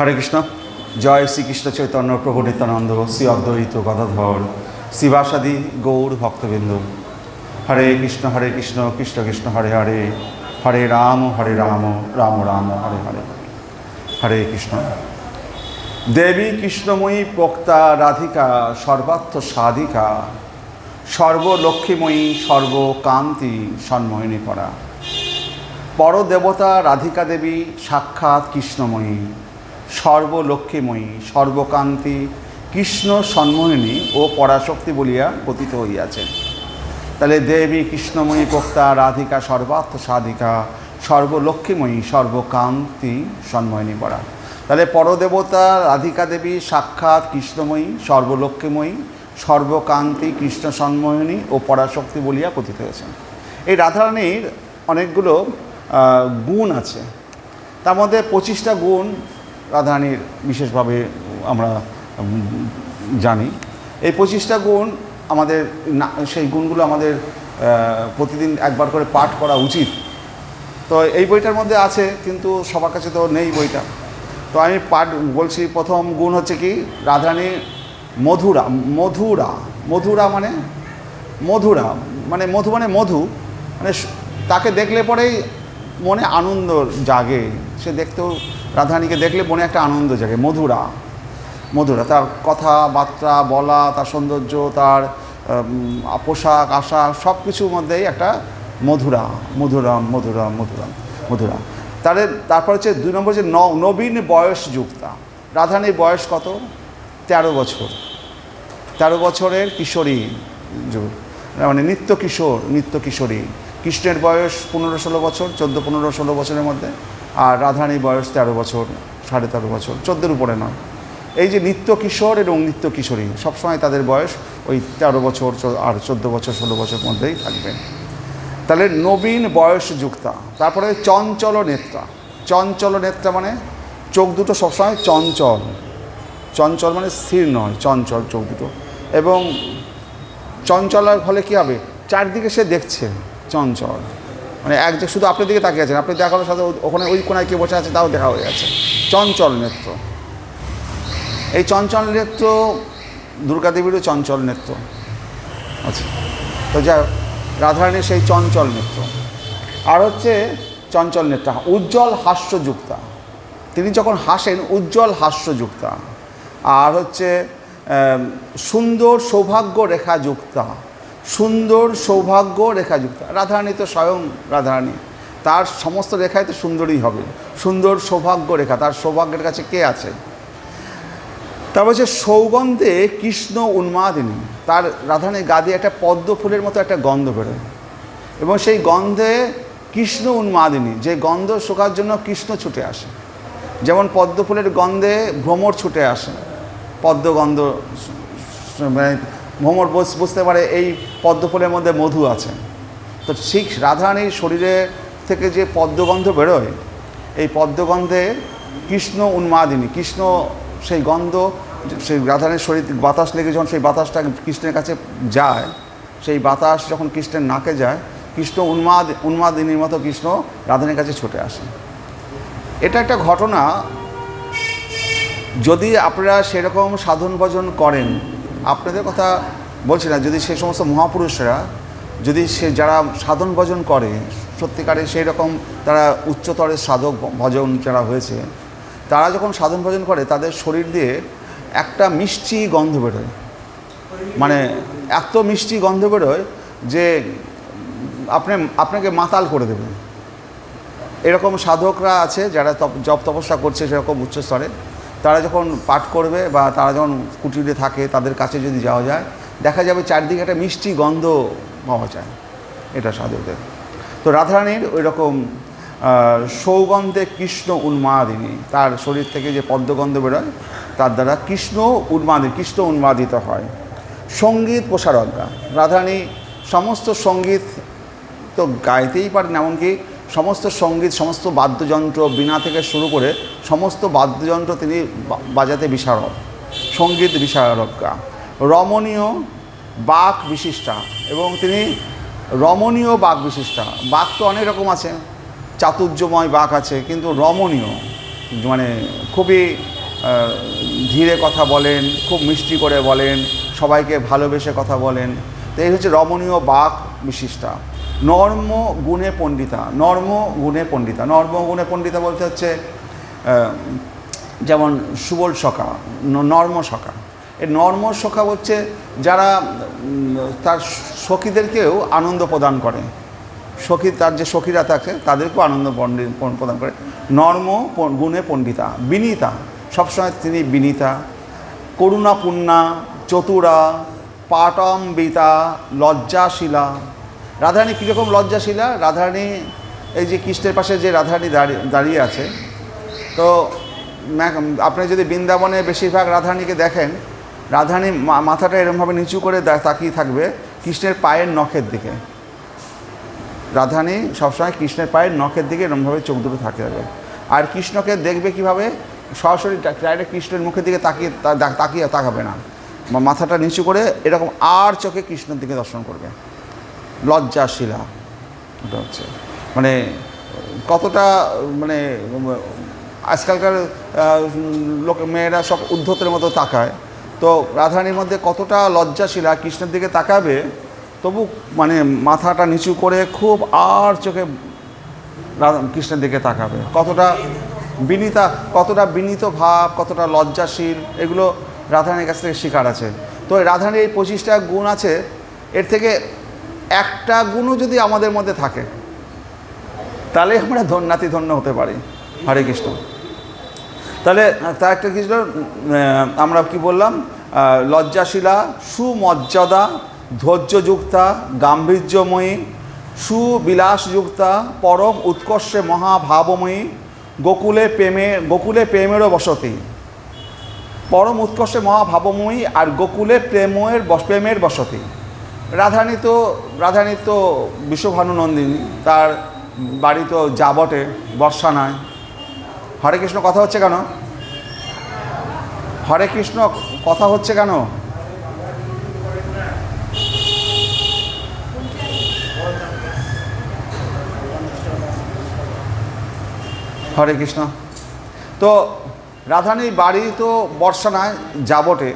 হরে কৃষ্ণ। জয় শ্রীকৃষ্ণ চৈতন্য প্রভু নিত্যানন্দ, শ্রী অদ্বৈত গদাধর, শিবাসাদি গৌর ভক্তবৃন্দ। হরে কৃষ্ণ কৃষ্ণ কৃষ্ণ হরে হরে, হরে রাম রাম রাম হরে হরে। হরে কৃষ্ণ। দেবী কৃষ্ণময়ী পোক্তা রাধিকা, সর্বার্থ সাধিকা, সর্বলক্ষ্মীময়ী সর্বকান্তি সন্ময়িনী পরা। পরদেবতা রাধিকা দেবী সাক্ষাৎ কৃষ্ণময়ী, সর্বলক্ষ্মীময়ী সর্বকান্তি কৃষ্ণ সন্মোহিনী ও পরাশক্তি বলিয়া কথিত হইয়াছেন। তাহলে দেবী কৃষ্ণময়ী পোক্তা রাধিকা সর্বার্থ সাধিকা, সর্বলক্ষ্মীময়ী সর্বকান্তি সন্মোহিনী পরা। তাহলে পরদেবতা রাধিকা দেবী সাক্ষাৎ কৃষ্ণময়ী সর্বলক্ষ্মীময়ী সর্বকান্তি কৃষ্ণ সন্মোহিনী ও পরাশক্তি বলিয়া কথিত হয়েছেন। এই রাধারানীর অনেকগুলো গুণ আছে, তার মধ্যে 25টা গুণ রাধারানীর বিশেষভাবে আমরা জানি। এই 25টা গুণ আমাদের সেই গুণগুলো আমাদের প্রতিদিন একবার করে পাঠ করা উচিত। তো এই বইটার মধ্যে আছে, কিন্তু সবার কাছে তো নেই বইটা। তো আমি পাঠ বলছি। প্রথম গুণ হচ্ছে কি, রাধারানী মধুরা। মধুরা মধুরা মানে মধুরা মানে মধু মানে মধু, মানে তাকে দেখলে পরেই মনে আনন্দ জাগে। সে দেখতেও, রাধারানীকে দেখলে মনে একটা আনন্দ জাগে। মধুরা মধুরা, তার কথাবার্তা বলা, তার সৌন্দর্য, তার পোশাক আশাক সব কিছুর মধ্যেই একটা মধুরা মধুরা মধুরা মধুরা মধুরা। তারপর হচ্ছে 2 নম্বর যে নবীন বয়স যুক্তা। রাধারানীর বয়স কত? 13 বছর। 13 বছরের কিশোরী যুগ, মানে নিত্য কিশোরী। কৃষ্ণের বয়স 15-16 বছর, 14-15-16 বছরের মধ্যে। আর রাধারানীর বয়স 13 বছর, 13.5 বছর, 14-র উপরে নয়। এই যে নিত্য কিশোর এবং নিত্য কিশোরী, সবসময় তাদের বয়স ওই 13 বছর আর 14 বছর 16 বছর মধ্যেই থাকবে। তাহলে নবীন বয়স যুক্তা। তারপরে চঞ্চল নেত্রা। চঞ্চল নেত্রা মানে চোখ দুটো সবসময় চঞ্চল। চঞ্চল মানে স্থির নয়, চঞ্চল চোখ দুটো। এবং চঞ্চলার ফলে কী হবে, চারদিকে সে দেখছে চঞ্চল, মানে এক যে শুধু আপনার দিকে তাকিয়ে আছেন, আপনি দেখার সাথে ওখানে ওই কোনায় কে বসে আছে তাও দেখা হয়ে যাচ্ছে। চঞ্চল নেত্র। এই চঞ্চল নেত্র দুর্গাদেবীরও চঞ্চল নেত্র আচ্ছা। তো যা রাধারানীর সেই চঞ্চল নেত্র। আর হচ্ছে চঞ্চল নেত্রা উজ্জ্বল হাস্যযুক্তা। তিনি যখন হাসেন উজ্জ্বল হাস্যযুক্তা। আর হচ্ছে সুন্দর সৌভাগ্য রেখাযুক্তা। সুন্দর সৌভাগ্য রেখাযুক্তা। রাধারানী তো স্বয়ং রাধারানী, তার সমস্ত রেখাই তো সুন্দরই হবে। সুন্দর সৌভাগ্য রেখা, তার সৌভাগ্যের কাছে কে আছে? তারপর হচ্ছে সৌগন্ধে কৃষ্ণ উন্মাদিনী। তার রাধারানীর গা দিয়ে একটা পদ্ম ফুলের মতো একটা গন্ধ বেরোয়, এবং সেই গন্ধে কৃষ্ণ উন্মাদিনী, যে গন্ধ শোকার জন্য কৃষ্ণ ছুটে আসে। যেমন পদ্ম ফুলের গন্ধে ভ্রমর ছুটে আসে, পদ্মগন্ধ, মানে ভ্রমর বুঝতে পারে এই পদ্ম ফুলের মধ্যে মধু আছে। তো ঠিক রাধারানীর শরীরে থেকে যে পদ্মগন্ধ বেরোয়, এই পদ্মগন্ধে কৃষ্ণ উন্মাদিনী, কৃষ্ণ সেই গন্ধ, সেই রাধারানীর শরীর বাতাস লেগে যখন সেই বাতাসটা কৃষ্ণের কাছে যায়, সেই বাতাস যখন কৃষ্ণের নাকে যায়, কৃষ্ণ উন্মাদিনীর মতো কৃষ্ণ রাধারানীর কাছে ছুটে আসে। এটা একটা ঘটনা। যদি আপনারা সেরকম সাধন ভজন করেন, আপনাদের কথা বলছি না, যদি সেই সমস্ত মহাপুরুষরা, যদি যারা সাধন ভজন করে সত্যিকারে, সেই রকম তারা উচ্চতরের সাধক ভজন যারা হয়েছে, তারা যখন সাধন ভজন করে তাদের শরীর দিয়ে একটা মিষ্টি গন্ধ বেরোয়, মানে এত মিষ্টি গন্ধ বেরোয় যে আপনাকে মাতাল করে দেবে। এরকম সাধকরা আছে যারা জপ তপস্যা করছে সেরকম উচ্চস্তরে, তারা যখন পাঠ করবে বা তারা যখন কুটিরে থাকে, তাদের কাছে যদি যাওয়া যায়, দেখা যাবে চারদিকে একটা মিষ্টি গন্ধ পাওয়া যায়। এটা সাধকদের। তো রাধারানীর ওই রকম সৌগন্ধে কৃষ্ণ উন্মাদিনী, তার শরীর থেকে যে পদ্মগন্ধ বেরোয় তার দ্বারা কৃষ্ণ উন্মাদিত হয়। সঙ্গীত প্রসারজ্ঞা। রাধারানী সমস্ত সঙ্গীত তো গাইতেই পারেন, এমনকি সমস্ত সঙ্গীত, সমস্ত বাদ্যযন্ত্র, বীণা থেকে শুরু করে সমস্ত বাদ্যযন্ত্র তিনি বাজাতে বিশারদ। সঙ্গীত বিশারজ্ঞা। রমণীয় বাক বিশিষ্টা, এবং তিনি রমণীয় বাক বিশিষ্টা। বাক তো অনেক রকম আছে, চাতুর্যময় বাক আছে, কিন্তু রমণীয় মানে খুবই ধীরে কথা বলেন, খুব মিষ্টি করে বলেন, সবাইকে ভালোবেসে কথা বলেন। তো এই হচ্ছে রমণীয় বাক বিশিষ্টা। নর্ম গুণে পণ্ডিতা, নর্ম গুণে পণ্ডিতা, নর্ম গুণে পণ্ডিতা বলতে হচ্ছে যেমন সুবল সখা, নর্ম সখা। এই নর্ম সখা হচ্ছে যারা তার সখীদেরকেও আনন্দ প্রদান করে, সখী তার যে সখীরা থাকে তাদেরকেও আনন্দ প্রদান করে। নর্ম গুণে পণ্ডিতা। বিনীতা, সবসময় তিনি বিনীতা। করুণাপূর্ণা, চতুরা, পাটম্বিতা, লজ্জাশীলা। রাধারানী কীরকম লজ্জাশীলা? রাধারানী এই যে কৃষ্ণের পাশে যে রাধারানী দাঁড়িয়ে আছে, তো আপনি যদি বৃন্দাবনে বেশিরভাগ রাধারানীকে দেখেন, রাধারানী মাথাটা এরকমভাবে নিচু করে তাকিয়ে থাকবে কৃষ্ণের পায়ের নখের দিকে। রাধারানী সবসময় কৃষ্ণের পায়ের নখের দিকে এরকমভাবে চোখ দুটো থাকবে। আর কৃষ্ণকে দেখবে কীভাবে? সরাসরি ডাইরেক্ট কৃষ্ণের মুখের দিকে তাকাবে না, মাথাটা নিচু করে এরকম আর চোখে কৃষ্ণের দিকে দর্শন করবে। লজ্জাশীলা, ওটা হচ্ছে মানে কতটা মানে আজকালকার লোক মেয়েরা সব উদ্ধতের মতো তাকায়, তো রাধারানীর মধ্যে কতটা লজ্জাশীলা, কৃষ্ণের দিকে তাকাবে তবু মানে মাথাটা নিচু করে খুব আর চোখে কৃষ্ণের দিকে তাকাবে। কতটা বিনীতা, কতটা বিনীত ভাব, কতটা লজ্জাশীল, এগুলো রাধারানীর কাছ থেকে শিকার আছে। তো রাধারানীর এই 25টা গুণ আছে, এর থেকে একটা গুণও যদি আমাদের মধ্যে থাকে তাহলে আমরা ধন্য হতে পারি। হরে কৃষ্ণ। তাহলে তার একটা কি ছিল, আমরা কি বললাম? লজ্জাশীলা, সুমর্যাদা, ধৈর্যযুক্তা, গাম্ভীর্যময়ী, সুবিলাসযুক্তা, পরম উৎকর্ষে মহাভাবময়ী, গোকুলে প্রেমেরও বসতি। পরম উৎকর্ষে মহাভাবময়ী আর গোকুলে প্রেমের বসতি। রাধারানী তো বিশ্বভানু নন্দিনী, তার বাড়ি তো যাবটে, বর্ষা নয়। হরে কৃষ্ণ কথা হচ্ছে কেন? হরে কৃষ্ণ কথা হচ্ছে কেন? হরে কৃষ্ণ। তো রাধারানীর বাড়ি তো বর্ষা নয়, যাবটে।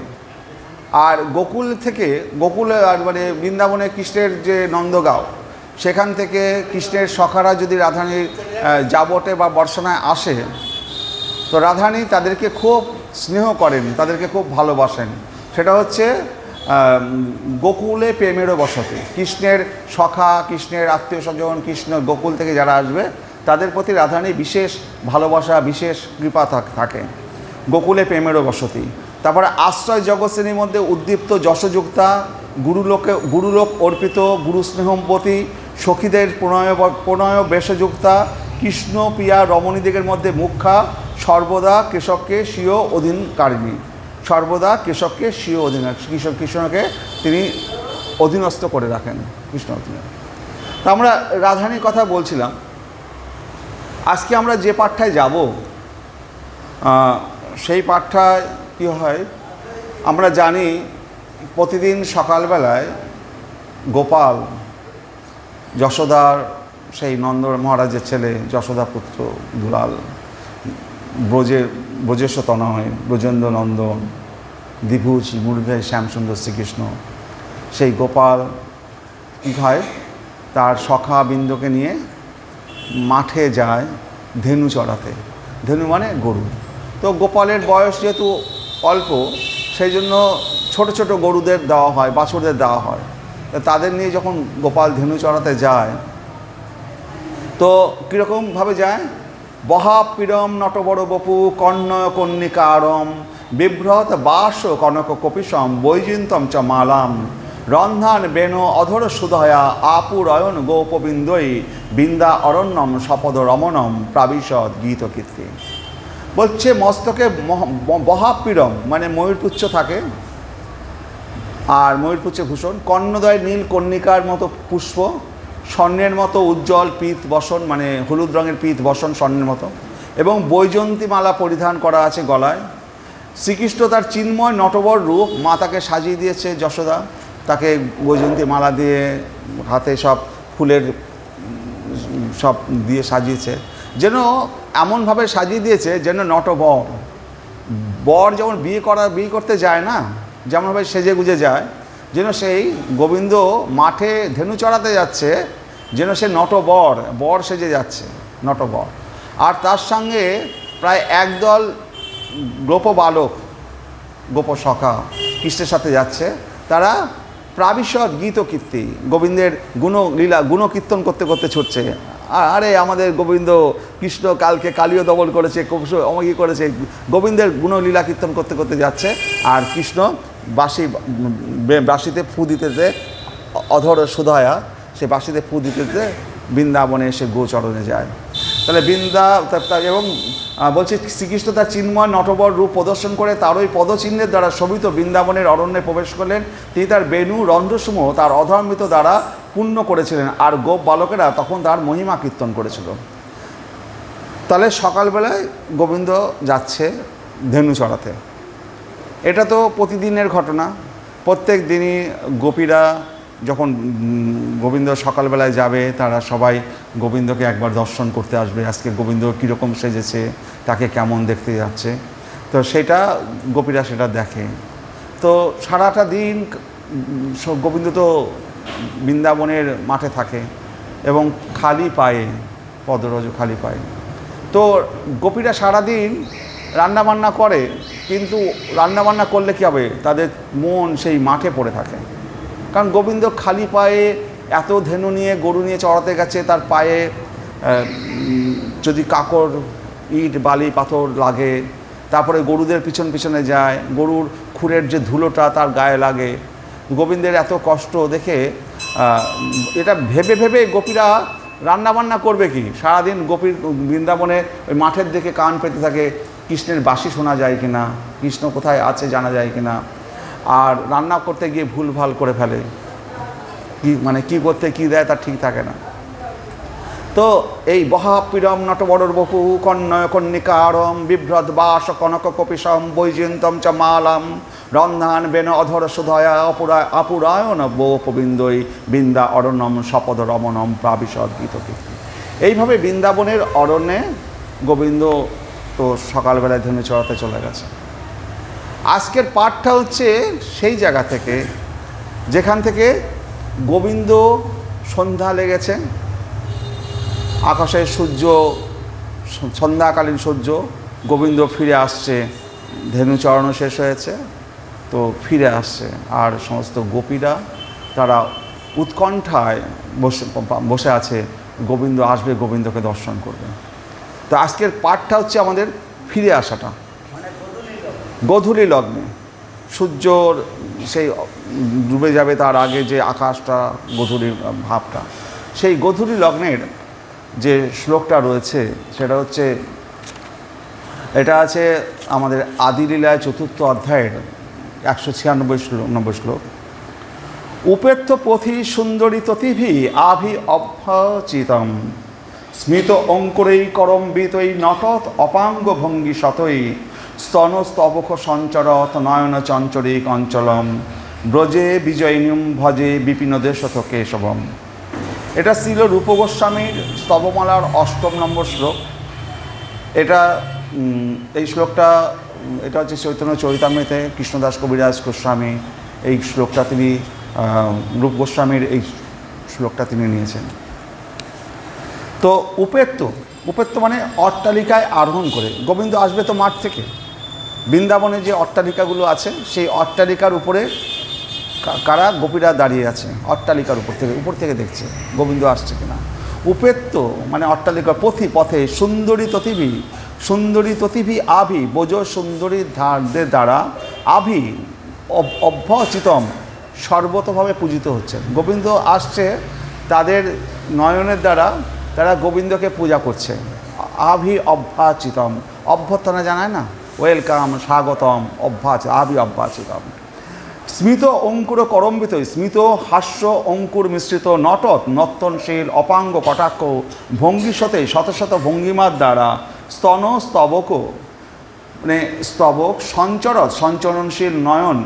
আর গোকুলে মানে বৃন্দাবনে কৃষ্ণের যে নন্দগাঁও, সেখান থেকে কৃষ্ণের সখারা যদি রাধারানীর যাবটে বা বর্ষানায় আসে, তো রাধারানী তাদেরকে খুব স্নেহ করেন, তাদেরকে খুব ভালোবাসেন। সেটা হচ্ছে গোকুলে প্রেমেরও বসতি। কৃষ্ণের সখা, কৃষ্ণের আত্মীয় স্বজন, কৃষ্ণ গোকুল থেকে যারা আসবে তাদের প্রতি রাধারানীর বিশেষ ভালোবাসা, বিশেষ কৃপা থাকে। গোকুলে প্রেমেরও বসতি। তারপরে আশ্রয় জগৎশ্রেণীর মধ্যে উদ্দীপ্ত যশযুক্তা, গুরুলোক অর্পিত, গুরু স্নেহমপতি, সখীদের প্রণয় বেশযুক্তা, কৃষ্ণ প্রিয়া রমণীদিগের মধ্যে মুখ্যা, সর্বদা কেশবকে স্বীয় অধীনকারিণী। সর্বদা কেশবকে স্বীয় কৃষ্ণকে তিনি অধীনস্থ করে রাখেন, কৃষ্ণ অধীনে। তা আমরা রাধারানীর কথা বলছিলাম। আজকে আমরা যে পাঠটায় যাব, সেই পাঠটায় কী হয় আমরা জানি, প্রতিদিন সকালবেলায় গোপাল যশোদার, সেই নন্দ মহারাজের ছেলে, যশোদা পুত্র দুলাল, ব্রজেশ তনয়, ব্রজেন্দ্র নন্দন, দ্বিভুজ মুরগাই শ্যামসুন্দর শ্রীকৃষ্ণ, সেই গোপাল কী হয়, তার সখা বৃন্দকে নিয়ে মাঠে যায় ধেনু চড়াতে। ধেনু মানে গরু। তো গোপালের বয়স যেহেতু অল্প, সেই জন্য ছোট ছোট গরুদের দেওয়া হয়, বাছুরদের দেওয়া হয়। তাদের নিয়ে যখন গোপাল ধেনু চড়াতে যায়, তো কীরকমভাবে যায়? বহাপীড়ম নটবড় বপু কর্ণয় কন্যিকারম বিভ্রত বাস কনক কপিসম বৈজয়ন্তম চ মালাম রন্ধান বেণ অধর সুদয়া আপুরয়ন গোপবিন্দয়ী বৃন্দা অরণ্যম সপদ রমণম প্রাবিশদ গীত কীর্তি। বলছে মস্তকে বহাপীড়ম মানে ময়ূরপুচ্ছ থাকে, আর ময়ূরপুচ্ছে ভূষণ, কর্ণদয় নীল কর্ণিকার মতো পুষ্প, স্বর্ণের মতো উজ্জ্বল পীত বসন মানে হলুদ রঙের পীত বসন স্বর্ণের মতো, এবং বৈজয়ন্তী মালা পরিধান করা আছে গলায়। শ্রীকৃষ্ণ তার চিন্ময় নটবর রূপ, মা তাকে সাজিয়ে দিয়েছে যশোদা, তাকে বৈজয়ন্তী মালা দিয়ে হাতে সব ফুলের সব দিয়ে সাজিয়েছে, যেন এমনভাবে সাজিয়ে দিয়েছে যেন নটবর। বর যেমন বিয়ে করতে যায় না, যেমনভাবে সেজে গুজে যায়, যেন সেই গোবিন্দ মাঠে ধেনু চড়াতে যাচ্ছে, যেন সে নটবর, বর সেজে যাচ্ছে, নটবর। আর তার সঙ্গে প্রায় একদল গোপ বালক, গোপ সখা কৃষ্ণের সাথে যাচ্ছে। তারা প্রাবিশদ গীত কীর্তি, গোবিন্দের গুণকীর্তন করতে করতে ছুটছে। আরে আমাদের গোবিন্দ কৃষ্ণ কালকে কালিও দমন করেছে, কবসু অমকি করেছে, গোবিন্দের গুণলীলা কীর্তন করতে করতে যাচ্ছে। আর কৃষ্ণ বাঁশিতে ফু দিতেতে, অধর সুধয়া, সে বাঁশিতে ফু দিতেতে বৃন্দাবনে এসে গোচরণে যায়। তাহলে এবং বলছে শ্রীকৃষ্ণ তার চিন্ময় নটবর রূপ প্রদর্শন করে তার ওই পদচিহ্নের দ্বারা শোভিত বৃন্দাবনের অরণ্যে প্রবেশ করলেন। তিনি তার বেণু রন্ধ্রসমূহ তার অধর্মিত দ্বারা পূর্ণ করেছিলেন, আর গোপ বালকেরা তখন তার মহিমা কীর্তন করেছিল। তাহলে সকালবেলায় গোবিন্দ যাচ্ছে ধেনু চড়াতে। এটা তো প্রতিদিনের ঘটনা। প্রত্যেক দিনই গোপীরা যখন গোবিন্দ সকালবেলায় যাবে, তারা সবাই গোবিন্দকে একবার দর্শন করতে আসবে, আজকে গোবিন্দ কীরকম সেজেছে, তাকে কেমন দেখতে যাচ্ছে। তো সেটা গোপীরা সেটা দেখে। তো সারাটা দিন গোবিন্দ তো বৃন্দাবনের মাঠে থাকে এবং খালি পায়ে, পদরজ খালি পায়ে। তো গোপীরা সারাদিন রান্নাবান্না করে, কিন্তু রান্নাবান্না করলে কী হবে, তাদের মন সেই মাঠে পড়ে থাকে। কারণ গোবিন্দ খালি পায়ে এত ধেনু নিয়ে গরু নিয়ে চড়াতে গেছে, তার পায়ে যদি কাকড় ইট বালি পাথর লাগে, তারপরে গরুদের পিছন পিছনে যায়, গরুর খুরের যে ধুলোটা তার গায়ে লাগে, গোবিন্দের এত কষ্ট দেখে এটা ভেবে ভেবে গোপীরা রান্নাবান্না করবে কি, সারাদিন গোপীর বৃন্দাবনে ওই মাঠের দিকে কান পেতে থাকে, কৃষ্ণের বাঁশি শোনা যায় কিনা, কৃষ্ণ কোথায় আছে জানা যায় কিনা। আর রান্না করতে গিয়ে ভুলভাল করে ফেলে, কি করতে কি দেয় তার ঠিক থাকে না। তো এই বহাপীড়ম নটবরর বপু কন্যয় কন্যিকারম বিভ্রদ বাস কনক কপিসম বৈজয়ন্তম চ মালাম রন্ধান বেন অধর সুধয়া আপুরায়ণ গোপবিন্দই বৃন্দা অরণ্যম সপদ রমণম প্রাবিশদ গীতকীর্তি। এইভাবে বৃন্দাবনের অরণ্যে গোবিন্দ তো সকালবেলায় ধেনু চড়াতে চলে গেছে। আজকের পাঠটা হচ্ছে সেই জায়গা থেকে যেখান থেকে গোবিন্দ সন্ধ্যা লেগেছে, আকাশের সূর্য, সন্ধ্যাকালীন সূর্য, গোবিন্দ ফিরে আসছে, ধেনু চড়ানো শেষ হয়েছে, তো ফিরে আসছে। আর সমস্ত গোপীরা তারা উৎকণ্ঠায় বসে আছে, গোবিন্দ আসবে, গোবিন্দকে দর্শন করবে। তো আজকের পাঠটা হচ্ছে আমাদের ফিরে আসাটা, গোধূলি লগ্নে সূর্যর সেই ডুবে যাবে তার আগে যে আকাশটা, গোধূলির ভাবটা, সেই গোধূলি লগ্নের যে শ্লোকটা রয়েছে সেটা হচ্ছে, এটা আছে আমাদের আদিলীলায় 4th অধ্যায়ের 196 শ্লোক। উপেত্য পথি সুন্দরী ততিভি আভি অভ্যচিতম স্মিত অঙ্কুরেই করম্বিতই নটত অপাঙ্গ ভঙ্গি শতই স্তনস্তবক সঞ্চরত নয়ন চঞ্চরিক অঞ্চলম ব্রজে বিজয়িনীম ভজে বিপিনদেশত কেশবম। এটা ছিল রূপ গোস্বামীর স্তবমালার 8 নম্বর শ্লোক। এই শ্লোকটা এটা হচ্ছে চৈতন্য চরিতামৃতে কৃষ্ণদাস কবিরাজ গোস্বামী এই শ্লোকটা তিনি রূপ গোস্বামীর এই শ্লোকটা তিনি নিয়েছেন। তো উপেত্য মানে অট্টালিকায় আরোহণ করে গোবিন্দ আসবে তো মাঠ থেকে, বৃন্দাবনে যে অট্টালিকাগুলো আছে সেই অট্টালিকার উপরে কারা গোপীরা দাঁড়িয়ে আছে, অট্টালিকার উপর থেকে দেখছে গোবিন্দ আসছে কিনা। উপেত্য মানে অট্টালিকা, পথে সুন্দরী ততিভি আভি বোজ সুন্দরী ধারদের দ্বারা আভি অভ্যচিতম সর্বতভাবে পূজিত হচ্ছেন। গোবিন্দ আসছে, তাদের নয়নের দ্বারা তারা গোবিন্দকে পূজা করছে। আভি অভ্যাচিতম, অভ্যর্থনা জানায় না, ওয়েলকাম, স্বাগতম, আভি অভ্যাচিতম। স্মিত অঙ্কুর করম্বিত, স্মিত হাস্য অঙ্কুর মিশ্রিত নটত নর্তনশীল অপাঙ্গ কটাক্ষ ভঙ্গিসতে শত শত ভঙ্গিমার দ্বারা স্তন স্তবক মানে স্তবক সঞ্চরত সঞ্চরণশীল নয়ন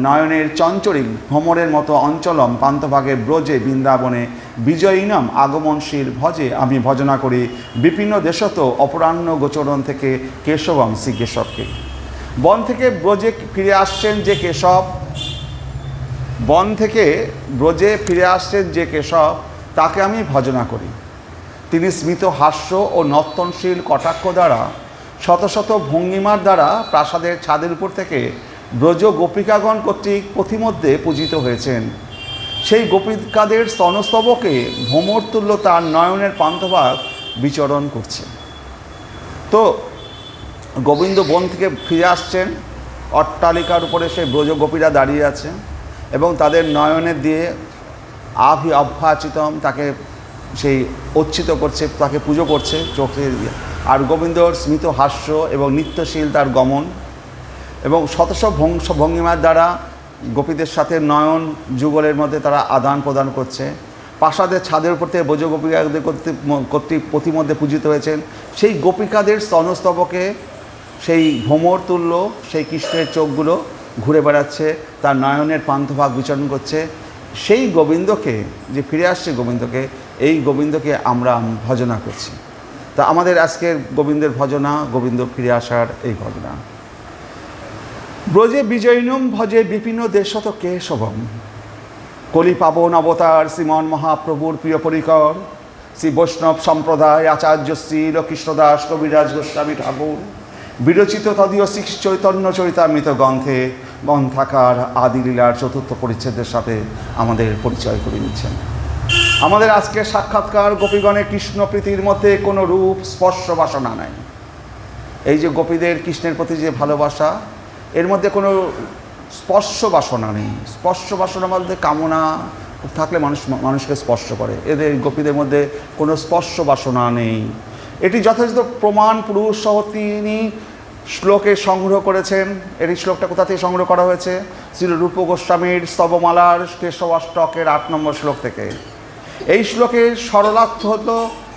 নয়নের চঞ্চরিক ভ্রমরের মতো অঞ্চলম পান্তভাগে ব্রজে বৃন্দাবনে বিজয়ীনম আগমনশীল ভজে আমি ভজনা করি বিপিন্ন দেশত অপরাহ্ন গোচরণ থেকে কেশবম শ্রী কেশবকে। বন থেকে ব্রজে ফিরে আসছেন যে কেশব, বন থেকে ব্রজে ফিরে আসছেন যে কেশব, তাকে আমি ভজনা করি। তিনি স্মিত হাস্য ও নর্তনশীল কটাক্ষ দ্বারা শত শত ভঙ্গিমার দ্বারা প্রাসাদের ছাদের উপর থেকে ব্রজ গোপিকাগণ কর্তৃক পথিমধ্যে পূজিত হয়েছেন। সেই গোপিকাদের স্তনস্তবকে ভ্রমর তুল্য তার নয়নের পান্থভাগ বিচরণ করছে। তো গোবিন্দ বন থেকে ফিরে আসছেন, অট্টালিকার উপরে সেই ব্রজ গোপীরা দাঁড়িয়ে আছে এবং তাদের নয়নের দিয়ে আভি অভ্যাচিতম তাকে সেই অর্চিত করছে, তাকে পুজো করছে চোখে দিয়ে। আর গোবিন্দর স্মিত হাস্য এবং নিত্যশীল তার গমন এবং শতশ ভঙ্গিমার দ্বারা গোপীদের সাথে নয়ন যুগলের মধ্যে তারা আদান প্রদান করছে। প্রাসাদের ছাদের উপর থেকে ব্রজ গোপিকাদের কর্তৃক পথিমধ্যে পূজিত হয়েছেন। সেই গোপিকাদের স্তনস্তবকে সেই ভ্রমর তুল্য সেই কৃষ্ণের চোখগুলো ঘুরে বেড়াচ্ছে, তার নয়নের পান্থভাগ বিচরণ করছে। সেই গোবিন্দকে, যে ফিরে আসছে গোবিন্দকে, এই গোবিন্দকে আমরা ভজনা করছি। তা আমাদের আজকের গোবিন্দের ভজনা, গোবিন্দ ফিরে আসার এই ঘটনা। ব্রজে বিজয়িনম ভজে বিপিন্ন দেশত কেশবম, কলি পাবন অবতার শ্রীমন মহাপ্রভুর প্রিয় পরিকর শ্রী বৈষ্ণব সম্প্রদায় আচার্য শ্রী কৃষ্ণদাস কবিরাজ গোস্বামী ঠাকুর বিরচিত তদীয় শ্রী চৈতন্য চরিতামৃত গ্রন্থে গ্রন্থাকার আদিলীলার চতুর্থ পরিচ্ছেদের সাথে আমাদের পরিচয় করে নিচ্ছেন। আমাদের আজকের সাক্ষাৎকার গোপীগণের কৃষ্ণ প্রীতির মধ্যে কোনো রূপ স্পর্শ বাসনা নাই। এই যে গোপীদের কৃষ্ণের প্রতি যে ভালোবাসা, এর মধ্যে কোনো স্পর্শ বাসনা নেই। স্পর্শ বাসনার মধ্যে কামনা থাকলে মানুষকে স্পর্শ করে, এদের গোপীদের মধ্যে কোনো স্পর্শ বাসনা নেই। এটি যথাযথ প্রমাণ পুরুষ সহ তিনি শ্লোকে সংগ্রহ করেছেন। এটি শ্লোকটা কোথা থেকে সংগ্রহ করা হয়েছে? শ্রী রূপ গোস্বামীর স্তবমালার কেশবাষ্টকের 8 নম্বর শ্লোক থেকে। এই শ্লোকের সরলার্থ হতো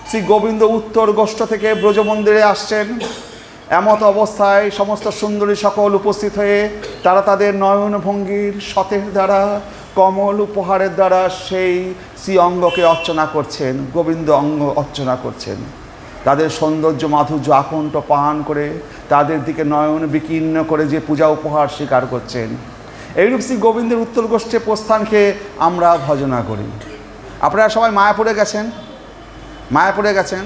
শ্রী গোবিন্দ উত্তর গোষ্ঠ থেকে ব্রজমন্দিরে আসছেন। এমত অবস্থায় সমস্ত সুন্দরী সকল উপস্থিত হয়ে তারা তাদের নয়নভঙ্গির শতের দ্বারা কমল উপহারের দ্বারা সেই শ্রী অঙ্গকে অর্চনা করছেন, গোবিন্দ অঙ্গ অর্চনা করছেন। তাদের সৌন্দর্য মাধুর্য আকণ্ঠ পান করে তাদের দিকে নয়ন বিকীর্ণ করে যে পূজা উপহার স্বীকার করছেন। এইরূপ শ্রী গোবিন্দের উত্তর গোষ্ঠে প্রস্থানকে আমরা ভজনা করি। আপনারা সবাই মায়াপুরে গেছেন, মায়াপুরে গেছেন,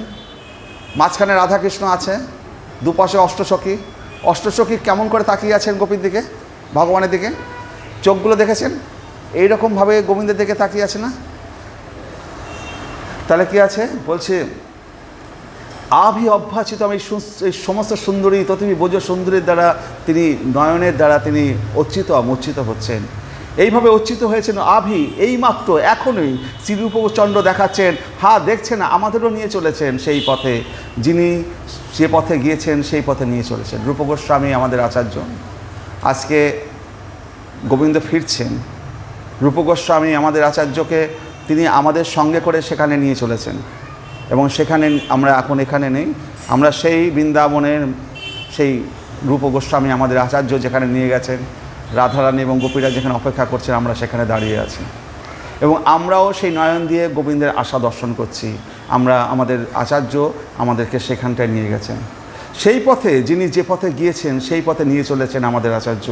মাঝখানে রাধাকৃষ্ণ আছে, দুপাশে অষ্টসখী। অষ্টসখী কেমন করে তাকিয়ে আছেন গোপীর দিকে, ভগবানের দিকে, চোখগুলো দেখেছেন? এইরকমভাবে গোবিন্দের দিকে তাকিয়ে আছে না? তাহলে কি আছে? বলছে আভি অভ্যাচিত এই সমস্ত সুন্দরী তথা ব্রজ সুন্দরীর দ্বারা তিনি নয়নের দ্বারা তিনি মূর্ছিত হচ্ছেন। এইভাবে অর্চিত হয়েছেন আভি, এইমাত্র এখনই শ্রীরূপচন্দ্র দেখাচ্ছেন, হ্যাঁ দেখছেন আমাদেরও নিয়ে চলেছেন সেই পথে, যিনি যে পথে গিয়েছেন সেই পথে নিয়ে চলেছেন। রূপ গোস্বামী আমাদের আচার্য, আজকে গোবিন্দ ফিরছেন। রূপ গোস্বামী আমাদের আচার্যকে তিনি আমাদের সঙ্গে করে সেখানে নিয়ে চলেছেন এবং সেখানে আমরা এখন এখানে নেই, আমরা সেই বৃন্দাবনের সেই রূপ গোস্বামী আমাদের আচার্য যেখানে নিয়ে গেছেন, রাধারানী এবং গোপীরা যেখানে অপেক্ষা করছেন, আমরা সেখানে দাঁড়িয়ে আছি এবং আমরাও সেই নয়ন দিয়ে গোবিন্দের আশা দর্শন করছি। আমরা আমাদের আচার্য আমাদেরকে সেখানটায় নিয়ে গেছেন। সেই পথে যিনি যে পথে গিয়েছেন সেই পথে নিয়ে চলেছেন আমাদের আচার্য।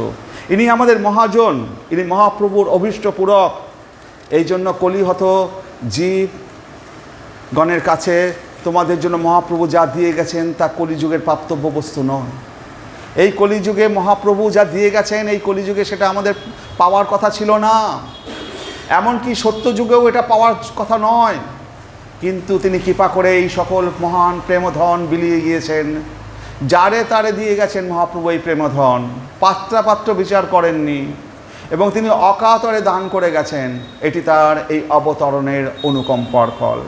ইনি আমাদের মহাজন, ইনি মহাপ্রভুর অভীষ্ট পূরক। এই জন্য কলিহত জীব গণের কাছে তোমাদের জন্য মহাপ্রভু যা দিয়ে গেছেন তা কলিযুগের প্রাপ্তব্য বস্তু নয়। এই কলিযুগে মহাপ্রভু যা দিয়ে গেছেন, এই কলিযুগে সেটা আমাদের পাওয়ার কথা ছিল না, এমনকি সত্যযুগেও এটা পাওয়ার কথা নয়। কিন্তু তিনি কৃপা করে এই সকল মহান প্রেমধন বিলিয়ে গিয়েছেন। যারে তারে দিয়ে গেছেন মহাপ্রভু এই প্রেমধন, পাত্রাপাত্র বিচার করেননি এবং তিনি অকাতরে দান করে গেছেন। এটি তার এই অবতরণের অনুকম্পার ফল।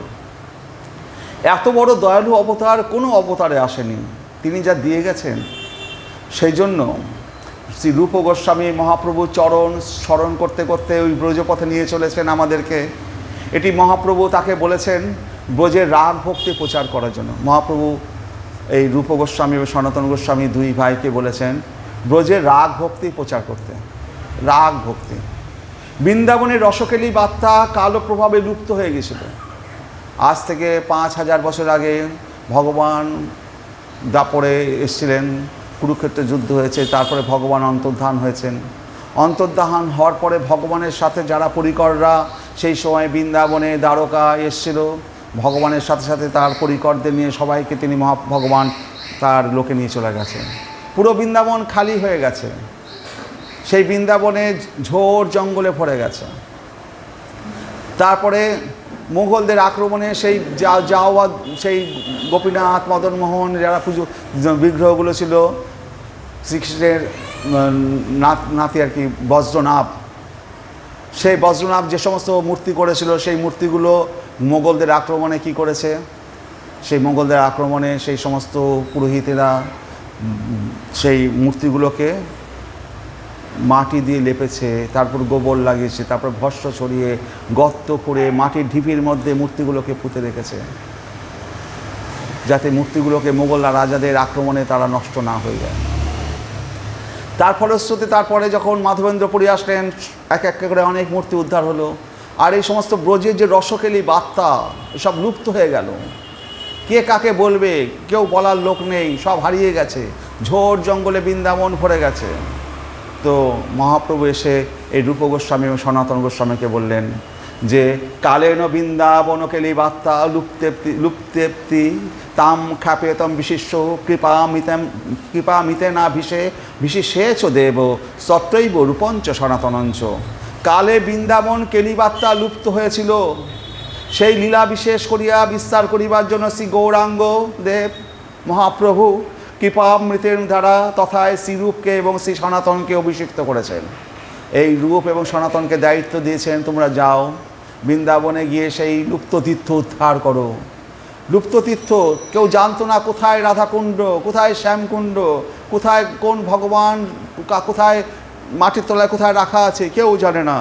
এত বড় দয়ালু অবতার কোনো অবতারে আসেনি, তিনি যা দিয়ে গেছেন। সেই জন্য শ্রী রূপ গোস্বামী মহাপ্রভু চরণ স্মরণ করতে করতে ওই ব্রজপথে নিয়ে চলেছেন আমাদেরকে। এটি মহাপ্রভু তাকে বলেছেন ব্রজের রাগ ভক্তি প্রচার করার জন্য। মহাপ্রভু এই রূপ গোস্বামী ও সনাতন গোস্বামী দুই ভাইকে বলেছেন ব্রজের রাগ ভক্তি প্রচার করতে। রাগ ভক্তি। বৃন্দাবনের রসকেলি বার্তা কালো প্রভাবে লুপ্ত হয়ে গেছিল। আজ থেকে 5000 বছর আগে ভগবান দাপরে এসেছিলেন, কুরুক্ষেত্রে যুদ্ধ হয়েছে, তারপরে ভগবান অন্তর্ধান হয়েছেন। অন্তর্ধান হওয়ার পরে ভগবানের সাথে যারা পরিকররা সেই সময় বৃন্দাবনে দ্বারকা এসেছিল, ভগবানের সাথে সাথে তার পরিকরদের নিয়ে সবাইকে তিনি ভগবান তার লোকে নিয়ে চলে গেছেন। পুরো বৃন্দাবন খালি হয়ে গেছে, সেই বৃন্দাবনে ঝোড় জঙ্গলে ভরে গেছে। তারপরে মুঘলদের আক্রমণে সেই যাওয়া সেই গোপীনাথ মদনমোহন যারা পুজো বিগ্রহগুলো ছিল, শ্রীকৃষ্ণের নাতি আর কি বজ্রনাভ, সেই বজ্রনাভ যে সমস্ত মূর্তি করেছিল সেই মূর্তিগুলো মোগলদের আক্রমণে কি করেছে, সেই মোগলদের আক্রমণে সেই সমস্ত পুরোহিতেরা সেই মূর্তিগুলোকে মাটি দিয়ে লেপেছে, তারপর গোবর লাগিয়েছে, তারপর ভস্ম ছড়িয়ে গর্ত করে মাটির ঢিপির মধ্যে মূর্তিগুলোকে পুঁতে রেখেছে, যাতে মূর্তিগুলোকে মোগল রাজাদের আক্রমণে তারা নষ্ট না হয়ে যায়। তার ফলশ্রুতি তারপরে যখন মাধবেন্দ্রপুরী আসলেন, এক এক করে অনেক মূর্তি উদ্ধার হলো। আর এই সমস্ত ব্রজের যে রসকেলি বার্তা এসব লুপ্ত হয়ে গেল। কে কাকে বলবে, কেউ বলার লোক নেই, সব হারিয়ে গেছে, ঝোড় জঙ্গলে বৃন্দাবন ভরে গেছে। তো মহাপ্রভু এসে এই রূপ গোস্বামী এবং সনাতন গোস্বামীকে বললেন যে কালেন বৃন্দাবন কেলি বার্তা লুপ্তেপ্তি তাম খ্যাপেতম বিশিষ্ট কৃপামিতে না বিশেষেচ দেব সত্রৈব রূপঞ্চ সনাতনঞ্চ। কালে বৃন্দাবন কেলিবার্তা লুপ্ত হয়েছিল, সেই লীলা বিশেষ করিয়া বিস্তার করিবার জন্য শ্রী গৌরাঙ্গ দেব মহাপ্রভু কৃপামৃতের দ্বারা তথায় শ্রীরূপকে এবং শ্রী সনাতনকে অভিষিক্ত করেছেন। এই রূপ এবং সনাতনকে দায়িত্ব দিয়েছেন, তোমরা যাও বৃন্দাবনে গিয়ে সেই লুপ্ত তীর্থ উদ্ধার করো। লুপ্ত তীর্থ কেউ জানতো না, কোথায় রাধাকুণ্ড, কোথায় শ্যামকুণ্ড, কোথায় কোন ভগবান, কোথায় মাটির তলায় কোথায় রাখা আছে, কেউ জানে না।